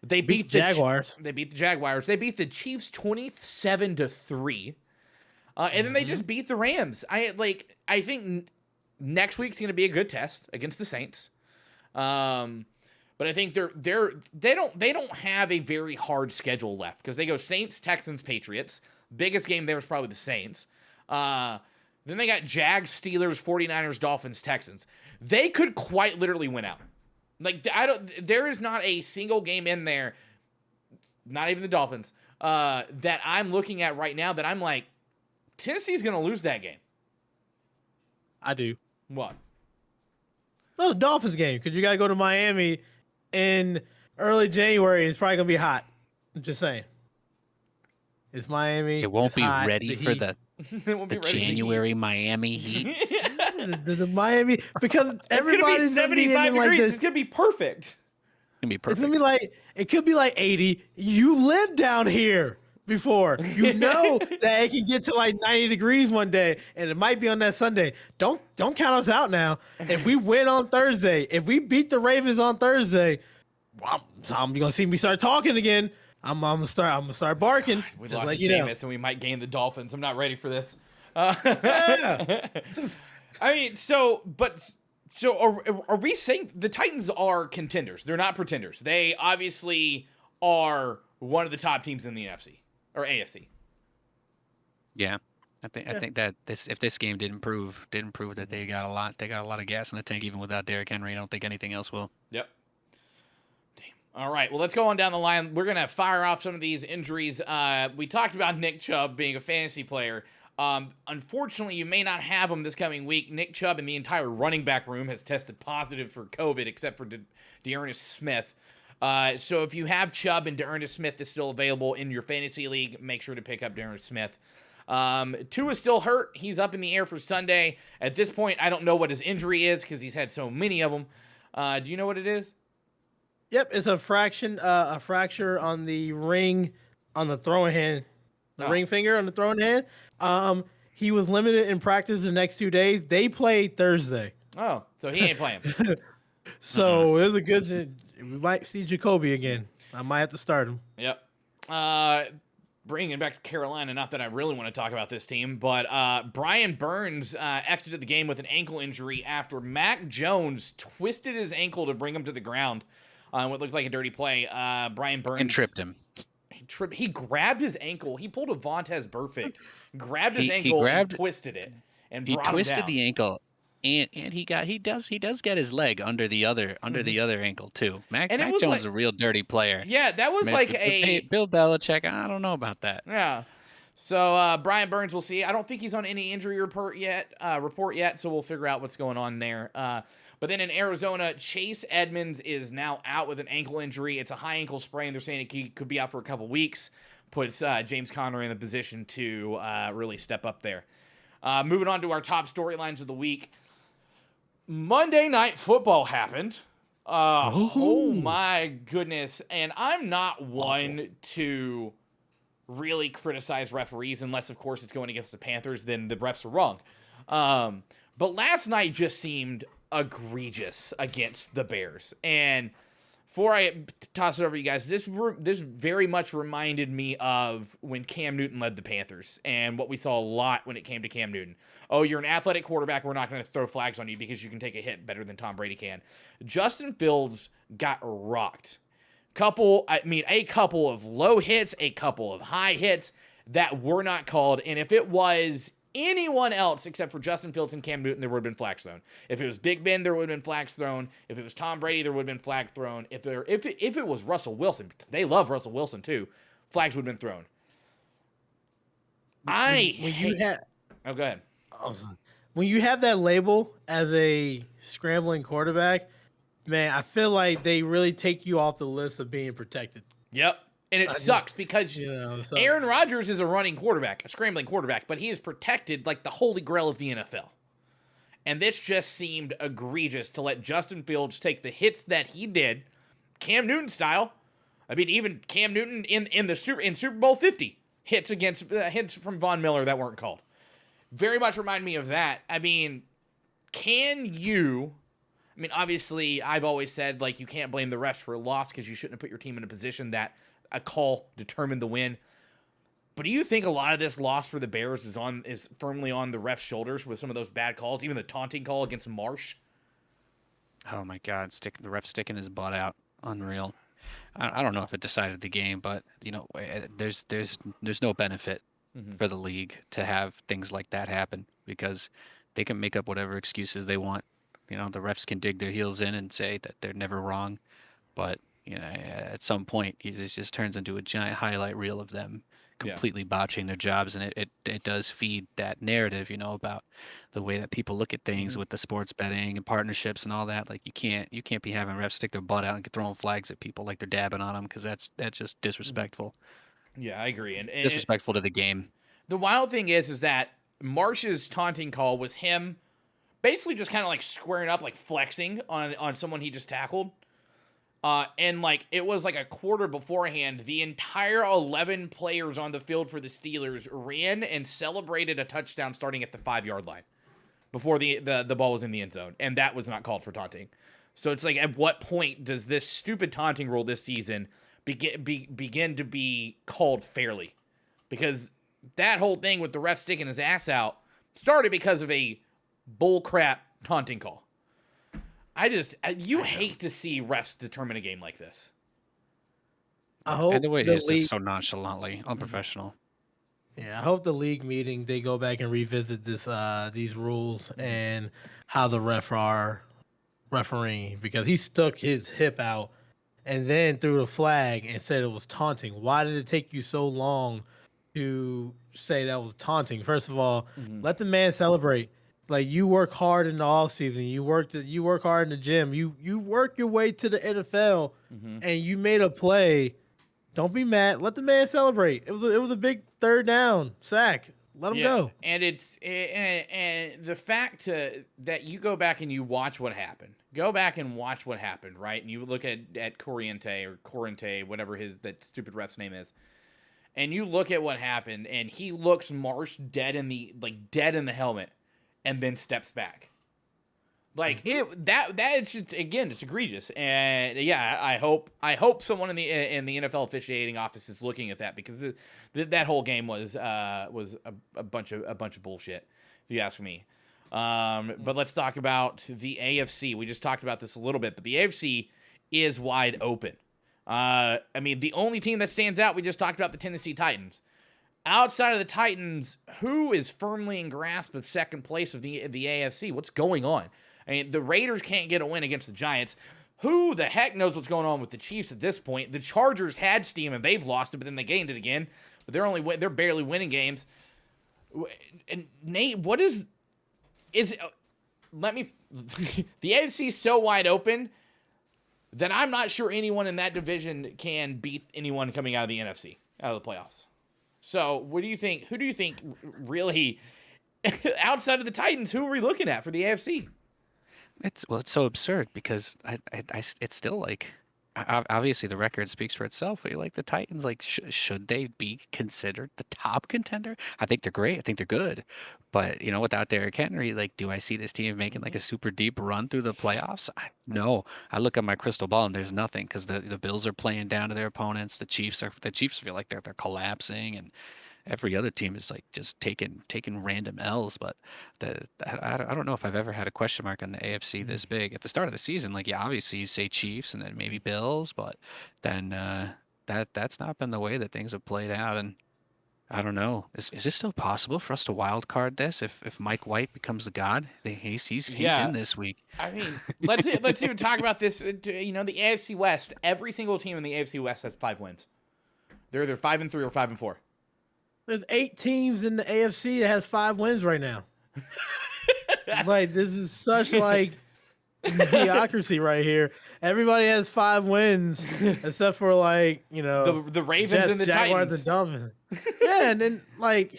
They beat the Jaguars. They beat the Jaguars. They beat the Chiefs 27-3. And then they just beat the Rams. I think next week's going to be a good test against the Saints. But I think they don't have a very hard schedule left because they go Saints, Texans, Patriots. Biggest game there was probably the Saints. Then they got Jags, Steelers, 49ers, Dolphins, Texans. They could quite literally win out. There is not a single game in there, not even the Dolphins, that I'm looking at right now that I'm like, Tennessee's going to lose that game. I do. What? No, the Dolphins game, because you got to go to Miami in early January. It's probably going to be hot. I'm just saying. It's Miami. It won't be hot, ready for the January Miami heat. the Miami, because everybody's going to be 75 degrees. It's going to be perfect. gonna be It's perfect. gonna be like it could be like 80. You lived down here before. You know that it can get to like 90 degrees one day, and it might be on that Sunday. Don't count us out now. If we win on Thursday, if we beat the Ravens on Thursday, I'm gonna see me start talking again. I'm gonna start barking. We just lost like to you know. Jameis, and we might gain the Dolphins. I'm not ready for this. Yeah. I mean, so are we saying the Titans are contenders? They're not pretenders. They obviously are one of the top teams in the NFC or AFC. Yeah. I think that if this game didn't prove that they got a lot of gas in the tank even without Derrick Henry. I don't think anything else will. Yep. Damn. All right. Well, let's go on down the line. We're gonna fire off some of these injuries. We talked about Nick Chubb being a fantasy player. Unfortunately, you may not have him this coming week. Nick Chubb and the entire running back room has tested positive for COVID, except for D'Ernest Smith. So if you have Chubb and D'Ernest Smith is still available in your fantasy league, make sure to pick up D'Ernest Smith. Tua is still hurt. He's up in the air for Sunday. At this point, I don't know what his injury is because he's had so many of them. Do you know what it is? Yep, it's a fracture on the ring on the throwing hand, ring finger on the throwing hand. He was limited in practice the next 2 days. They played Thursday. Oh, so he ain't playing. So it was a good. We might see Jacoby again. I might have to start him. Yep. Bringing it back to Carolina, not that I really want to talk about this team, but Brian Burns exited the game with an ankle injury after Mac Jones twisted his ankle to bring him to the ground. What looked like a dirty play. Brian Burns. And tripped him. He grabbed his ankle. He pulled a Vontaze Perfect, grabbed his ankle, and twisted it, and he brought him twisted down. the ankle, and he does get his leg under the other ankle too. Mac Jones is a real dirty player. Yeah, that was like Bill Belichick. I don't know about that. Yeah. So Brian Burns, we'll see. I don't think he's on any injury report yet. So we'll figure out what's going on there. But then in Arizona, Chase Edmonds is now out with an ankle injury. It's a high ankle sprain. They're saying he could be out for a couple weeks. Puts James Conner in the position to really step up there. Moving on to our top storylines of the week. Monday Night Football happened. Oh my goodness. And I'm not one to really criticize referees unless, of course, it's going against the Panthers. Then the refs are wrong. But last night just seemed egregious against the Bears. And before I toss it over to you guys, this very much reminded me of when Cam Newton led the Panthers and what we saw a lot when it came to Cam Newton. Oh, you're an athletic quarterback. We're not going to throw flags on you because you can take a hit better than Tom Brady can. Justin Fields got rocked. A couple of low hits, a couple of high hits that were not called. And if it was anyone else except for Justin Fields and Cam Newton, there would have been flags thrown. If it was Big Ben, there would have been flags thrown. If it was Tom Brady, there would have been flags thrown. If it was Russell Wilson, because they love Russell Wilson too, flags would have been thrown. Oh, go ahead. When you have that label as a scrambling quarterback, man, I feel like they really take you off the list of being protected. Yep. And it sucks because sucks. Aaron Rodgers is a running quarterback, a scrambling quarterback, but he is protected like the holy grail of the NFL. And this just seemed egregious to let Justin Fields take the hits that he did, Cam Newton style. I mean, even Cam Newton in Super Bowl 50 hits from Von Miller that weren't called. Very much remind me of that. I mean, obviously, I've always said, like, you can't blame the refs for a loss because you shouldn't have put your team in a position that a call determined the win. But do you think a lot of this loss for the Bears is firmly on the refs' shoulders with some of those bad calls, even the taunting call against Marsh? Oh my God, the ref sticking his butt out, unreal. I don't know if it decided the game, but there's no benefit for the league to have things like that happen because they can make up whatever excuses they want. The refs can dig their heels in and say that they're never wrong, but at some point it just turns into a giant highlight reel of them completely botching their jobs, and it does feed that narrative, about the way that people look at things with the sports betting and partnerships and all that. Like you can't be having refs stick their butt out and throwing flags at people like they're dabbing on them because that's just disrespectful. Yeah, I agree. And disrespectful to the game. The wild thing is that Marsh's taunting call was him basically just kind of like squaring up, like flexing on someone he just tackled. And like it was like a quarter beforehand, the entire 11 players on the field for the Steelers ran and celebrated a touchdown starting at the 5-yard line before the ball was in the end zone, and that was not called for taunting. So it's like, at what point does this stupid taunting rule this season begin to be called fairly? Because that whole thing with the ref sticking his ass out started because of a bullcrap taunting call. You hate to see refs determine a game like this. I hope And the way it the is league, just so nonchalantly unprofessional. yeah, I hope the league meeting they go back and revisit these rules and how the ref are refereeing, because he stuck his hip out and then threw the flag and said it was taunting. Why did it take you so long to say that was taunting? First of all, let the man celebrate. Like, you work hard in the off season, you work hard in the gym, you work your way to the NFL, and you made a play. Don't be mad. Let the man celebrate. It was a big third down sack. Let him go. And and the fact that you go back and you watch what happened. Go back and watch what happened, right? And you look at Corriente, whatever that stupid ref's name is, and you look at what happened, and he looks Marsh dead in the helmet, and then steps back. Like it's just, again, it's egregious. And yeah, I hope someone in the NFL officiating office is looking at that, because that whole game was a bunch of bullshit, if you ask me. But let's talk about the AFC. We just talked about this a little bit, but the AFC is wide open. I mean, the only team that stands out, we just talked about the Tennessee Titans. Outside of the Titans, who is firmly in grasp of second place of the AFC? What's going on? I mean, the Raiders can't get a win against the Giants. Who the heck knows what's going on with the Chiefs at this point? The Chargers had steam and they've lost it, but then they gained it again. But they're barely winning games. And Nate, what is let me the AFC is so wide open that I'm not sure anyone in that division can beat anyone coming out of the NFC, out of the playoffs. So, what do you think? Who do you think really, outside of the Titans, who are we looking at for the AFC? It's so absurd, because it's still like, obviously the record speaks for itself, but like the Titans, like should they be considered the top contender? I think they're great. I think they're good, but without Derrick Henry, like, do I see this team making like a super deep run through the playoffs? No. I look at my crystal ball and there's nothing, because the Bills are playing down to their opponents. The Chiefs feel like they're collapsing, and every other team is like just taking random L's. But I don't know if I've ever had a question mark on the AFC this big at the start of the season. Like, yeah, obviously you say Chiefs and then maybe Bills, but then that's not been the way that things have played out. And I don't know. Is it still possible for us to wild card this if Mike White becomes the god? He's in this week. I mean, let's even talk about this. The AFC West. Every single team in the AFC West has 5 wins. They're either 5-3 or 5-4. There's 8 teams in the AFC that has 5 wins right now. Like, this is such like mediocrity right here. Everybody has 5 wins except for the Ravens Jets, and the Jaguars, Titans. and Dolphins. Yeah, and then I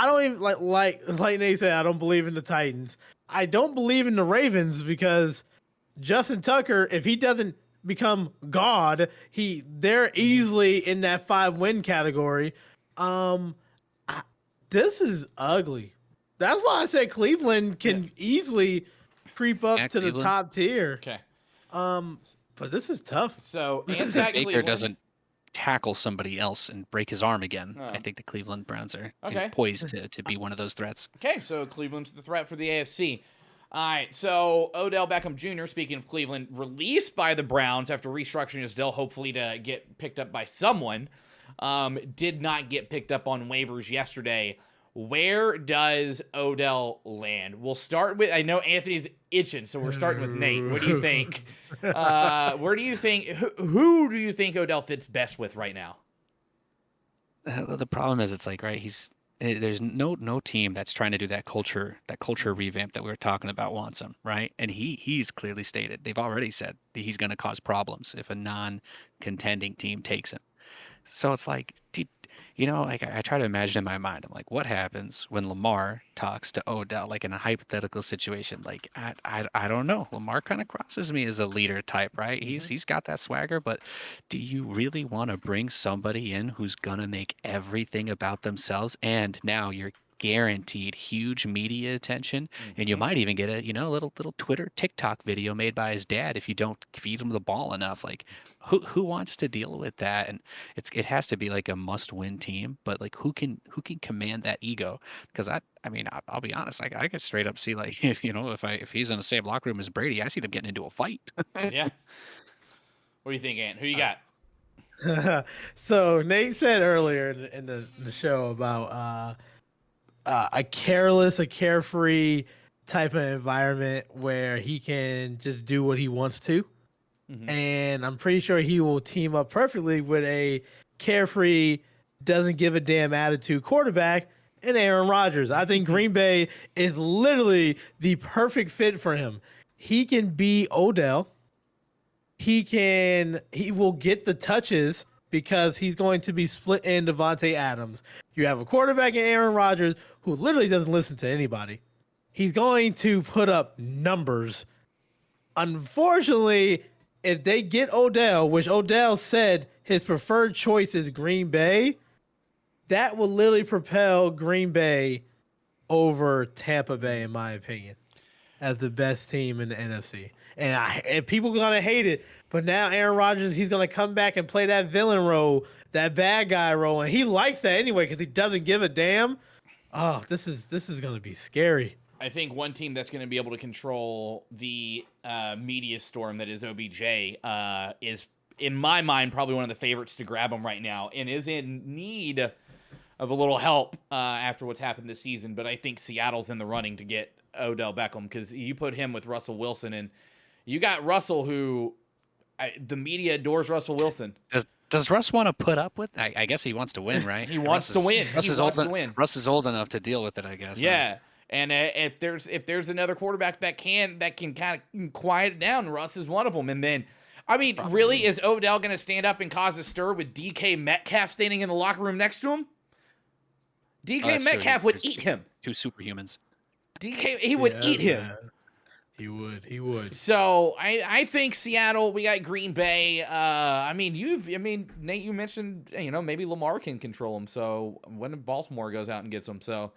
don't even like Nate said, I don't believe in the Titans. I don't believe in the Ravens, because Justin Tucker, if he doesn't become God, they're easily in that 5-win category. This is ugly. That's why I said Cleveland can easily creep up to the top tier. Okay. But this is tough. So Baker doesn't tackle somebody else and break his arm again. I think the Cleveland Browns are poised to be one of those threats. Okay, so Cleveland's the threat for the AFC. All right, so Odell Beckham Jr., speaking of Cleveland, released by the Browns after restructuring his deal, hopefully to get picked up by someone. Did not get picked up on waivers yesterday. Where does Odell land? We'll start with, I know Anthony's itching, so we're starting with Nate. What do you think? Where do you think, who do you think Odell fits best with right now? The problem is, it's like, right, there's no team that's trying to do that culture revamp that we were talking about wants him, right? And he's clearly stated, they've already said that he's going to cause problems if a non-contending team takes him. So it's like, like I try to imagine in my mind. I'm like, what happens when Lamar talks to Odell, like in a hypothetical situation? Like, I don't know. Lamar kind of crosses me as a leader type, right? He's got that swagger, but do you really want to bring somebody in who's gonna make everything about themselves? And now you're guaranteed huge media attention, and you might even get a little Twitter TikTok video made by his dad if you don't feed him the ball enough. Like, who wants to deal with that? And it has to be like a must-win team, but like who can command that ego? Because I mean I'll be honest, I could straight up see like if he's in the same locker room as Brady, I see them getting into a fight. Yeah. What do you think, Ant? Who you got? So Nate said earlier in the show about a carefree type of environment where he can just do what he wants to. And I'm pretty sure he will team up perfectly with a carefree, doesn't give a damn attitude quarterback and Aaron Rodgers. I think Green Bay is literally the perfect fit for him. He can be Odell. He will get the touches because he's going to be split in Devonte Adams. You have a quarterback in Aaron Rodgers who literally doesn't listen to anybody. He's going to put up numbers. Unfortunately, if they get Odell, which Odell said his preferred choice is Green Bay, that will literally propel Green Bay over Tampa Bay, in my opinion, as the best team in the NFC. And people are going to hate it, but now Aaron Rodgers, he's going to come back and play that villain role, that bad guy role, and he likes that anyway because he doesn't give a damn. Oh, this is going to be scary. I think one team that's going to be able to control the media storm that is OBJ is, in my mind, probably one of the favorites to grab him right now and is in need of a little help after what's happened this season. But I think Seattle's in the running to get Odell Beckham because you put him with Russell Wilson, and you got Russell who the media adores Russell Wilson. Does Russ want to put up with? I guess he wants to win, right? He wants to win. Russ is old enough to deal with it, I guess. Yeah. Huh? And if there's another quarterback that can kind of quiet it down, Russ is one of them. And then, I mean, probably. Really, is Odell going to stand up and cause a stir with DK Metcalf standing in the locker room next to him? DK Metcalf would eat him. Two superhumans. He would eat him. Man. He would. So I think Seattle. We got Green Bay. Nate, you mentioned maybe Lamar can control him. So when Baltimore goes out and gets him, so.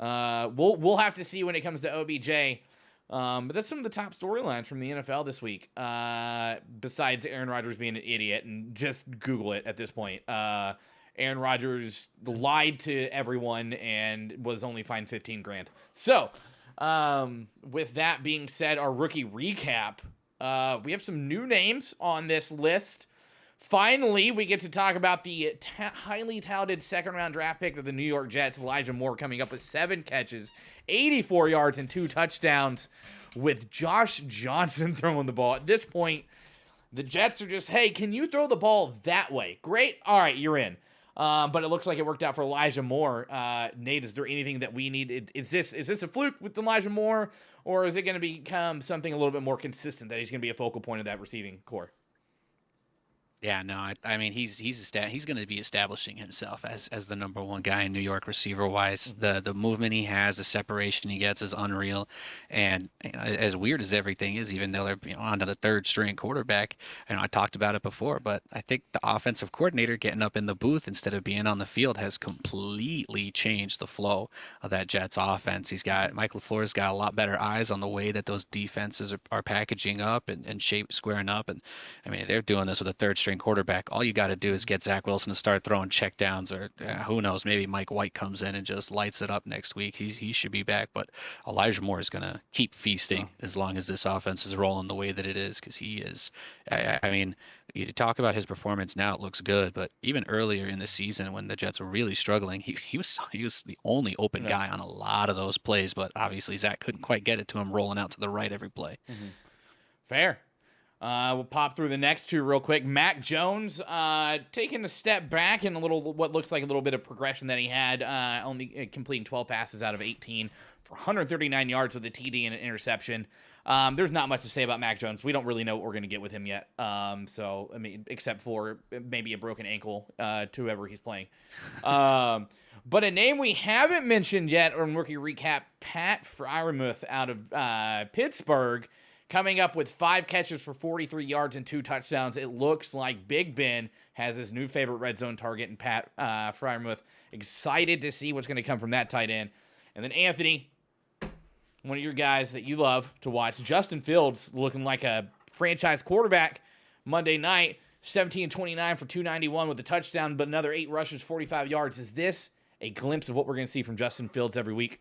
We'll have to see when it comes to OBJ. But that's some of the top storylines from the NFL this week. Besides Aaron Rodgers being an idiot, and just Google it at this point. Aaron Rodgers lied to everyone and was only fined $15,000. So, with that being said, our rookie recap. We have some new names on this list. Finally, we get to talk about the highly touted second-round draft pick of the New York Jets, Elijah Moore, coming up with 7 catches, 84 yards, and 2 touchdowns, with Josh Johnson throwing the ball. At this point, the Jets are just, hey, can you throw the ball that way? Great. All right, you're in. But it looks like it worked out for Elijah Moore. Nate, is there anything that we need? Is this a fluke with Elijah Moore, or is it going to become something a little bit more consistent that he's going to be a focal point of that receiving core? Yeah, no, I mean he's going to be establishing himself as the number one guy in New York receiver wise. The movement he has, the separation he gets is unreal, and as weird as everything is, even though they're on to the third string quarterback, I talked about it before, but I think the offensive coordinator getting up in the booth instead of being on the field has completely changed the flow of that Jets offense. Mike LaFleur's got a lot better eyes on the way that those defenses are packaging up and squaring up, and I mean they're doing this with a third string quarterback. All you got to do is get Zach Wilson to start throwing checkdowns, or who knows, maybe Mike White comes in and just lights it up next week. He should be back, but Elijah Moore is going to keep feasting as long as this offense is rolling the way that it is, because he is. I mean, you talk about his performance now, it looks good, but even earlier in the season when the Jets were really struggling, he was the only open guy on a lot of those plays, but obviously Zach couldn't quite get it to him rolling out to the right every play. Fair. We'll pop through the next two real quick. Mac Jones taking a step back in what looks like a little bit of progression that he had, only completing 12 passes out of 18 for 139 yards with a TD and an interception. There's not much to say about Mac Jones. We don't really know what we're going to get with him yet. So, I mean, except for maybe a broken ankle to whoever he's playing. But a name we haven't mentioned yet on Rookie Recap, Pat Friermuth out of Pittsburgh, coming up with 5 catches for 43 yards and 2 touchdowns. It looks like Big Ben has his new favorite red zone target in Pat Friermuth. Excited to see what's going to come from that tight end. And then Anthony, one of your guys that you love to watch, Justin Fields, looking like a franchise quarterback Monday night, 17-29 for 291 with a touchdown, but another 8 rushes, 45 yards. Is this a glimpse of what we're going to see from Justin Fields every week?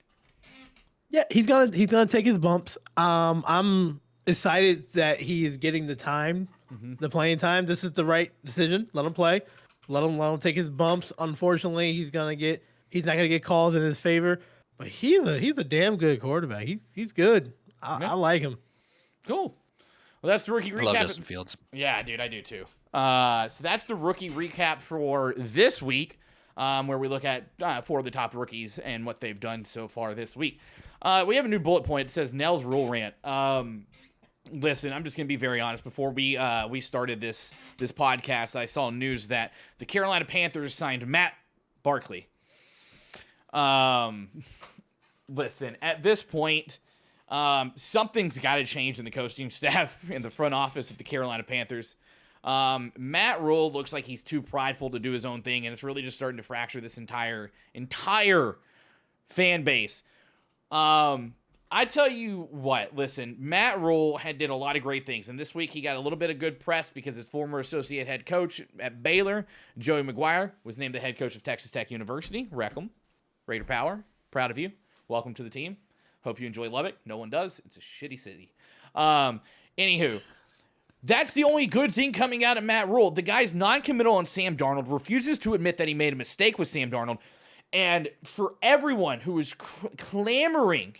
Yeah, he's gonna take his bumps. I'm excited that he is getting the time, the playing time. This is the right decision. Let him play. Let him take his bumps. Unfortunately, he's not gonna get calls in his favor. But he's a damn good quarterback. He's good. I like him. Cool. Well, that's the rookie recap. I love Justin Fields. Yeah, dude, I do too. So that's the rookie recap for this week, where we look at 4 of the top rookies and what they've done so far this week. We have a new bullet point. It says Nell's rule rant. Listen, I'm just gonna be very honest. Before we started this podcast, I saw news that the Carolina Panthers signed Matt Barkley. Listen, at this point, something's got to change in the coaching staff in the front office of the Carolina Panthers. Matt Rule looks like he's too prideful to do his own thing, and it's really just starting to fracture this entire fan base. I tell you what, listen, Matt Rule did a lot of great things, and this week he got a little bit of good press because his former associate head coach at Baylor, Joey McGuire, was named the head coach of Texas Tech University. Wreck 'em. Raider Power. Proud of you. Welcome to the team. Hope you enjoy Lubbock. No one does. It's a shitty city. Anywho, that's the only good thing coming out of Matt Rule. The guy's non-committal on Sam Darnold, refuses to admit that he made a mistake with Sam Darnold. And for everyone who is clamoring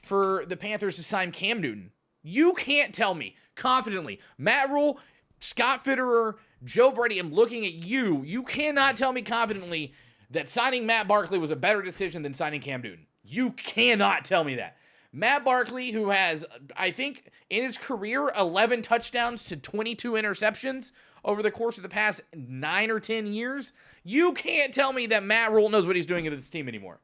for the Panthers to sign Cam Newton, you can't tell me confidently, Matt Rule, Scott Fitterer, Joe Brady, I'm looking at you. You cannot tell me confidently that signing Matt Barkley was a better decision than signing Cam Newton. You cannot tell me that. Matt Barkley, who has, I think, in his career, 11 touchdowns to 22 interceptions over the course of the past 9 or 10 years, you can't tell me that Matt Rule knows what he's doing with this team anymore.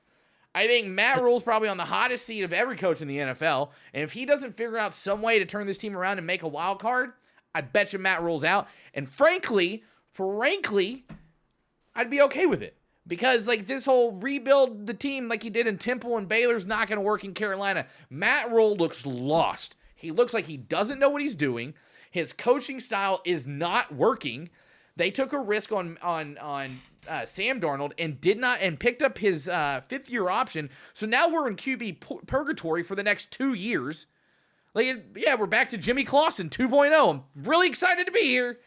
I think Matt Rule's probably on the hottest seat of every coach in the NFL, and if he doesn't figure out some way to turn this team around and make a wild card, I bet you Matt Rule's out. And frankly, I'd be okay with it. Because, like, this whole rebuild the team like he did in Temple and Baylor's not going to work in Carolina. Matt Rule looks lost. He looks like he doesn't know what he's doing. His coaching style is not working. They took a risk on Sam Darnold and picked up his 5th-year option. So now we're in QB purgatory for the next 2 years. Like, yeah, we're back to Jimmy Clausen 2.0. I'm really excited to be here.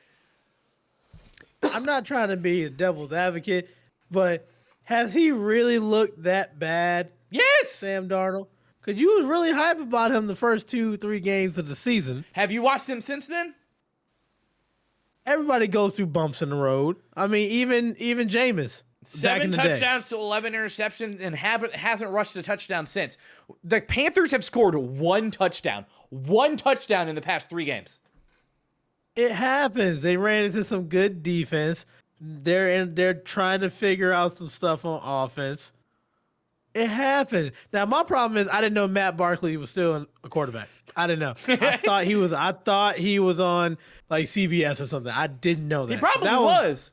I'm not trying to be a devil's advocate, but has he really looked that bad? Yes! Sam Darnold? Because you was really hype about him the first 2-3 games of the season. Have you watched him since then? Everybody goes through bumps in the road. I mean, even Jameis. 7 touchdowns to 11 interceptions and hasn't rushed a touchdown since. The Panthers have scored 1 touchdown. 1 touchdown in the past 3 games. It happens. They ran into some good defense. They're trying to figure out some stuff on offense. It happened. Now my problem is I didn't know Matt Barkley was still a quarterback. I didn't know. I thought he was on like CBS or something. I didn't know that. He probably was.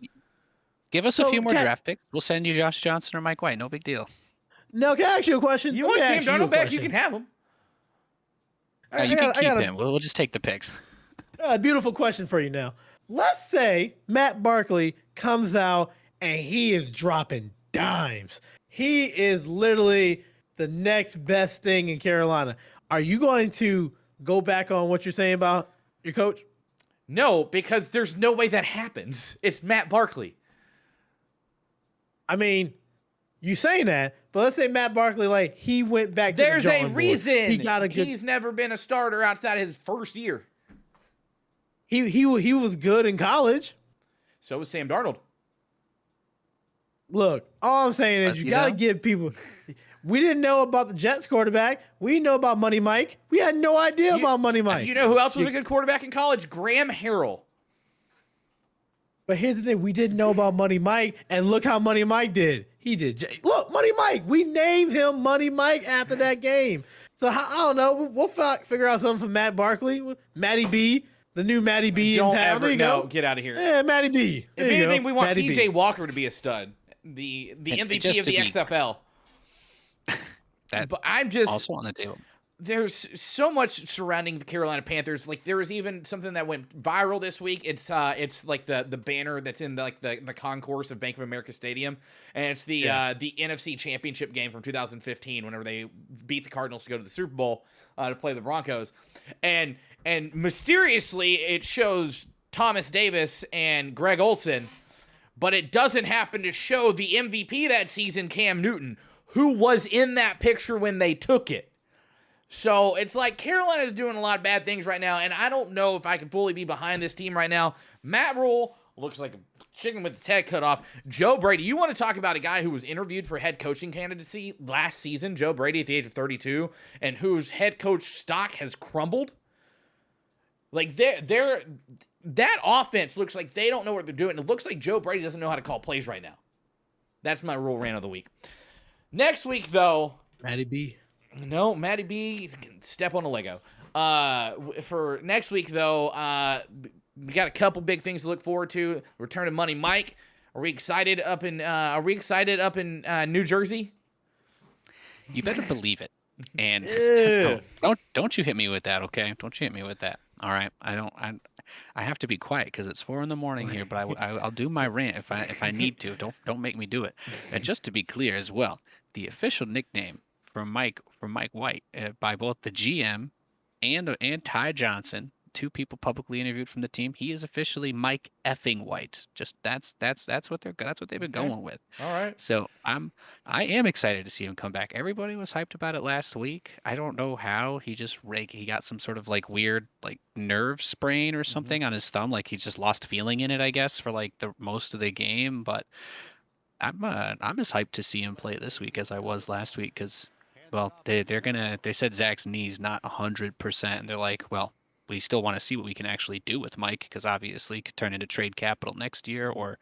Give us a few more draft picks. We'll send you Josh Johnson or Mike White. No big deal. No, can I ask you a question? You want Sam Darnold back? You can have him. You can keep him. We'll just take the picks. A beautiful question for you now. Let's say Matt Barkley comes out and he is dropping dimes. He is literally the next best thing in Carolina. Are you going to go back on what you're saying about your coach? No, because there's no way that happens. It's Matt Barkley. I mean, you saying that, but let's say Matt Barkley, like, he went back to There's the a drawing board. reason he's never been a starter outside of his first year. He was good in college. So was Sam Darnold. Look, all I'm saying is you got to give people. We didn't know about the Jets quarterback. We know about Money Mike. We had no idea about Money Mike. You know who else was a good quarterback in college? Graham Harrell. But here's the thing. We didn't know about Money Mike, and look how Money Mike did. He did. Look, Money Mike. We named him Money Mike after that game. So I don't know. We'll figure out something for Matt Barkley. Matty B. The new Matty B in town. There you go. Get out of here. Yeah, Matty B. If anything, we want PJ Walker to be a stud. The MVP of the XFL. But I'm just also on the table. There's so much surrounding the Carolina Panthers. Like there was even something that went viral this week. It's like the banner that's in the concourse of Bank of America Stadium, and it's the NFC Championship game from 2015, whenever they beat the Cardinals to go to the Super Bowl to play the Broncos, and mysteriously it shows Thomas Davis and Greg Olsen, but it doesn't happen to show the MVP that season, Cam Newton, who was in that picture when they took it. So it's like Carolina's doing a lot of bad things right now, and I don't know if I can fully be behind this team right now. Matt Rule looks like a chicken with its head cut off. Joe Brady, you want to talk about a guy who was interviewed for head coaching candidacy last season, Joe Brady at the age of 32, and whose head coach stock has crumbled? Like that offense looks like they don't know what they're doing. It looks like Joe Brady doesn't know how to call plays right now. That's my Rule rant of the week. Next week, though, Matty B. No, Matty B can step on a Lego. For next week, though, we got a couple big things to look forward to. Return of Money Mike. Are we excited up in New Jersey? You better believe it. And don't you hit me with that, okay? Don't you hit me with that. All right. I have to be quiet because it's 4 a.m. here, but I'll do my rant if I need to. Don't make me do it. And just to be clear as well, the official nickname from Mike White by both the GM and Ty Johnson, 2 people publicly interviewed from the team, he is officially Mike effing White. Just that's what they've been going with. All right. So I am excited to see him come back. Everybody was hyped about it last week. I don't know how he got some sort of like weird like nerve sprain or something on his thumb, like he just lost feeling in it, I guess, for like the most of the game. But I'm as hyped to see him play this week as I was last week because, well, they said Zach's knee's not 100%, and they're like, well, we still want to see what we can actually do with Mike because obviously it could turn into trade capital next year or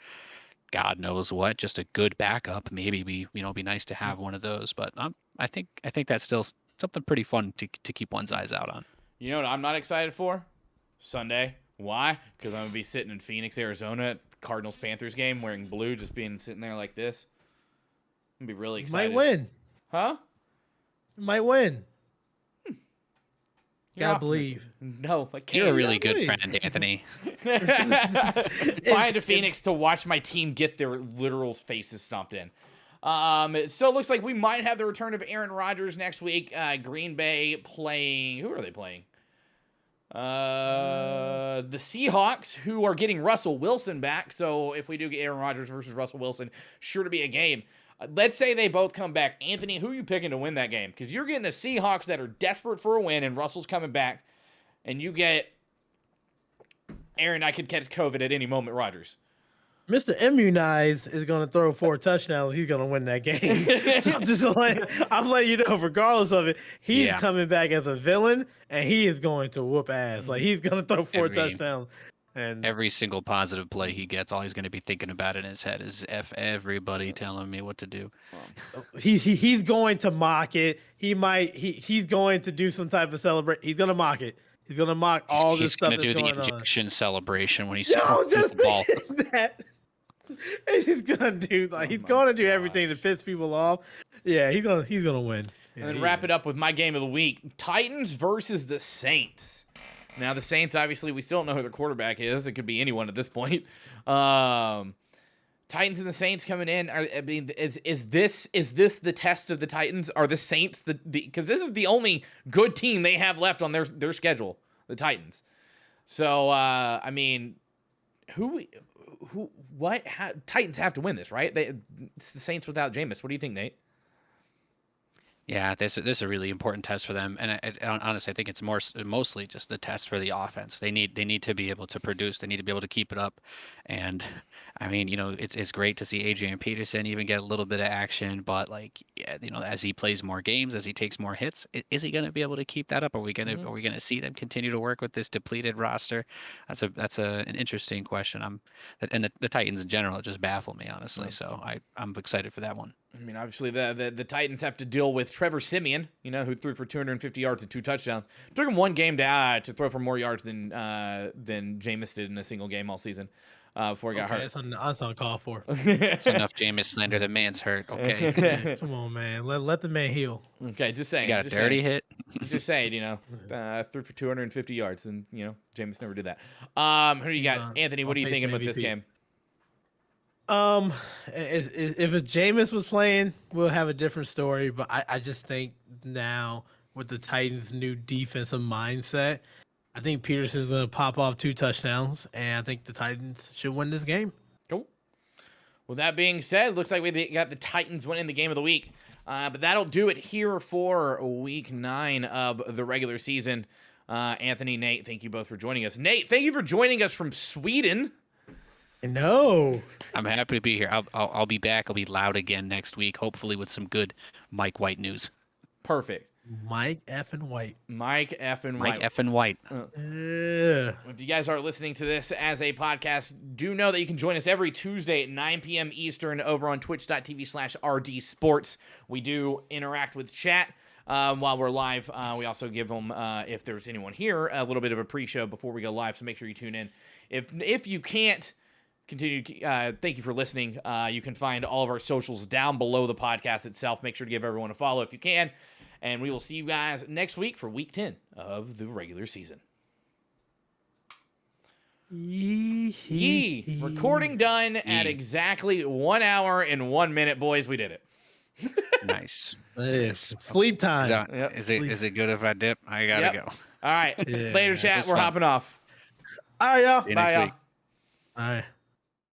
God knows what, just a good backup. Maybe be nice to have one of those. But I think that's still something pretty fun to keep one's eyes out on. You know what I'm not excited for? Sunday. Why? Because I'm gonna be sitting in Phoenix, Arizona at the Cardinals-Panthers game wearing blue, just sitting there like this. I'm gonna be really excited. Might win. Huh? Might win. You're Gotta believe. No, I can't. You're a really good friend, Anthony. Flying to Phoenix to watch my team get their literal faces stomped in. It still looks like we might have the return of Aaron Rodgers next week. Green Bay playing. Who are they playing? The Seahawks, who are getting Russell Wilson back. So if we do get Aaron Rodgers versus Russell Wilson, sure to be a game. Let's say they both come back. Anthony, who are you picking to win that game? Because you're getting the Seahawks that are desperate for a win, and Russell's coming back. And you get Aaron, I could catch COVID at any moment, Rodgers. Mr. Immunized is going to throw 4 touchdowns. He's going to win that game. I'm letting you know, regardless of it, he's coming back as a villain, and he is going to whoop ass. Like, he's going to throw 4 touchdowns. And every single positive play he gets, all he's going to be thinking about in his head is F everybody telling me what to do. He's going to mock it. He's going to do some type of celebration. He's going to mock it. He's going to mock all this stuff that's going on. He's going to do the injection celebration when he's the ball. He's going to do everything to piss people off. Yeah, he's going to win. And then wrap it up with my game of the week. Titans versus the Saints. Now, the Saints, obviously, we still don't know who their quarterback is. It could be anyone at this point. Titans and the Saints coming in. Is this the test of the Titans? Are the Saints because this is the only good team they have left on their schedule, the Titans. So, Titans have to win this, right? It's the Saints without Jameis. What do you think, Nate? Yeah, this is a really important test for them, and honestly, I think it's mostly just the test for the offense. They need to be able to produce. They need to be able to keep it up, and I mean, it's great to see Adrian Peterson even get a little bit of action, but like, yeah, as he plays more games, as he takes more hits, is he going to be able to keep that up? Are we gonna see them continue to work with this depleted roster? An interesting question. And the Titans in general just baffle me honestly. So I'm excited for that one. I mean, obviously, the Titans have to deal with Trevor Siemian, who threw for 250 yards and 2 touchdowns. Took him one game to throw for more yards than Jameis did in a single game all season before he got hurt. That's uncalled for. It's enough Jameis slander. The man's hurt. Okay. Come on, man. Let the man heal. Okay, just saying. You got a dirty hit. Just saying, threw for 250 yards, and Jameis never did that. Who do you got, Anthony? What are you thinking with this game? If Jameis was playing, we'll have a different story. But I just think now with the Titans' new defensive mindset, I think Peterson's gonna pop off 2 touchdowns, and I think the Titans should win this game. Cool. Well, that being said, looks like we got the Titans winning the game of the week. But that'll do it here for week 9 of the regular season. Anthony, Nate, thank you both for joining us. Nate, thank you for joining us from Sweden. No, I'm happy to be here. I'll be back. I'll be loud again next week, hopefully with some good Mike White news. Perfect. Mike effing White. Mike effing White. If you guys are listening to this as a podcast, do know that you can join us every Tuesday at 9 p.m. Eastern over on twitch.tv/RD Sports. We do interact with chat while we're live. We also give them, if there's anyone here, a little bit of a pre-show before we go live, so make sure you tune in. If you can't continue, thank you for listening. You can find all of our socials down below the podcast itself. Make sure to give everyone a follow if you can. And we will see you guys next week for week 10 of the regular season. Recording done at exactly 1 hour and 1 minute, boys. We did it. Nice. It is sleep time. Is it good if I dip? I gotta go. All right. Later, chat. We're hopping off. All right, y'all. See you next week. All right.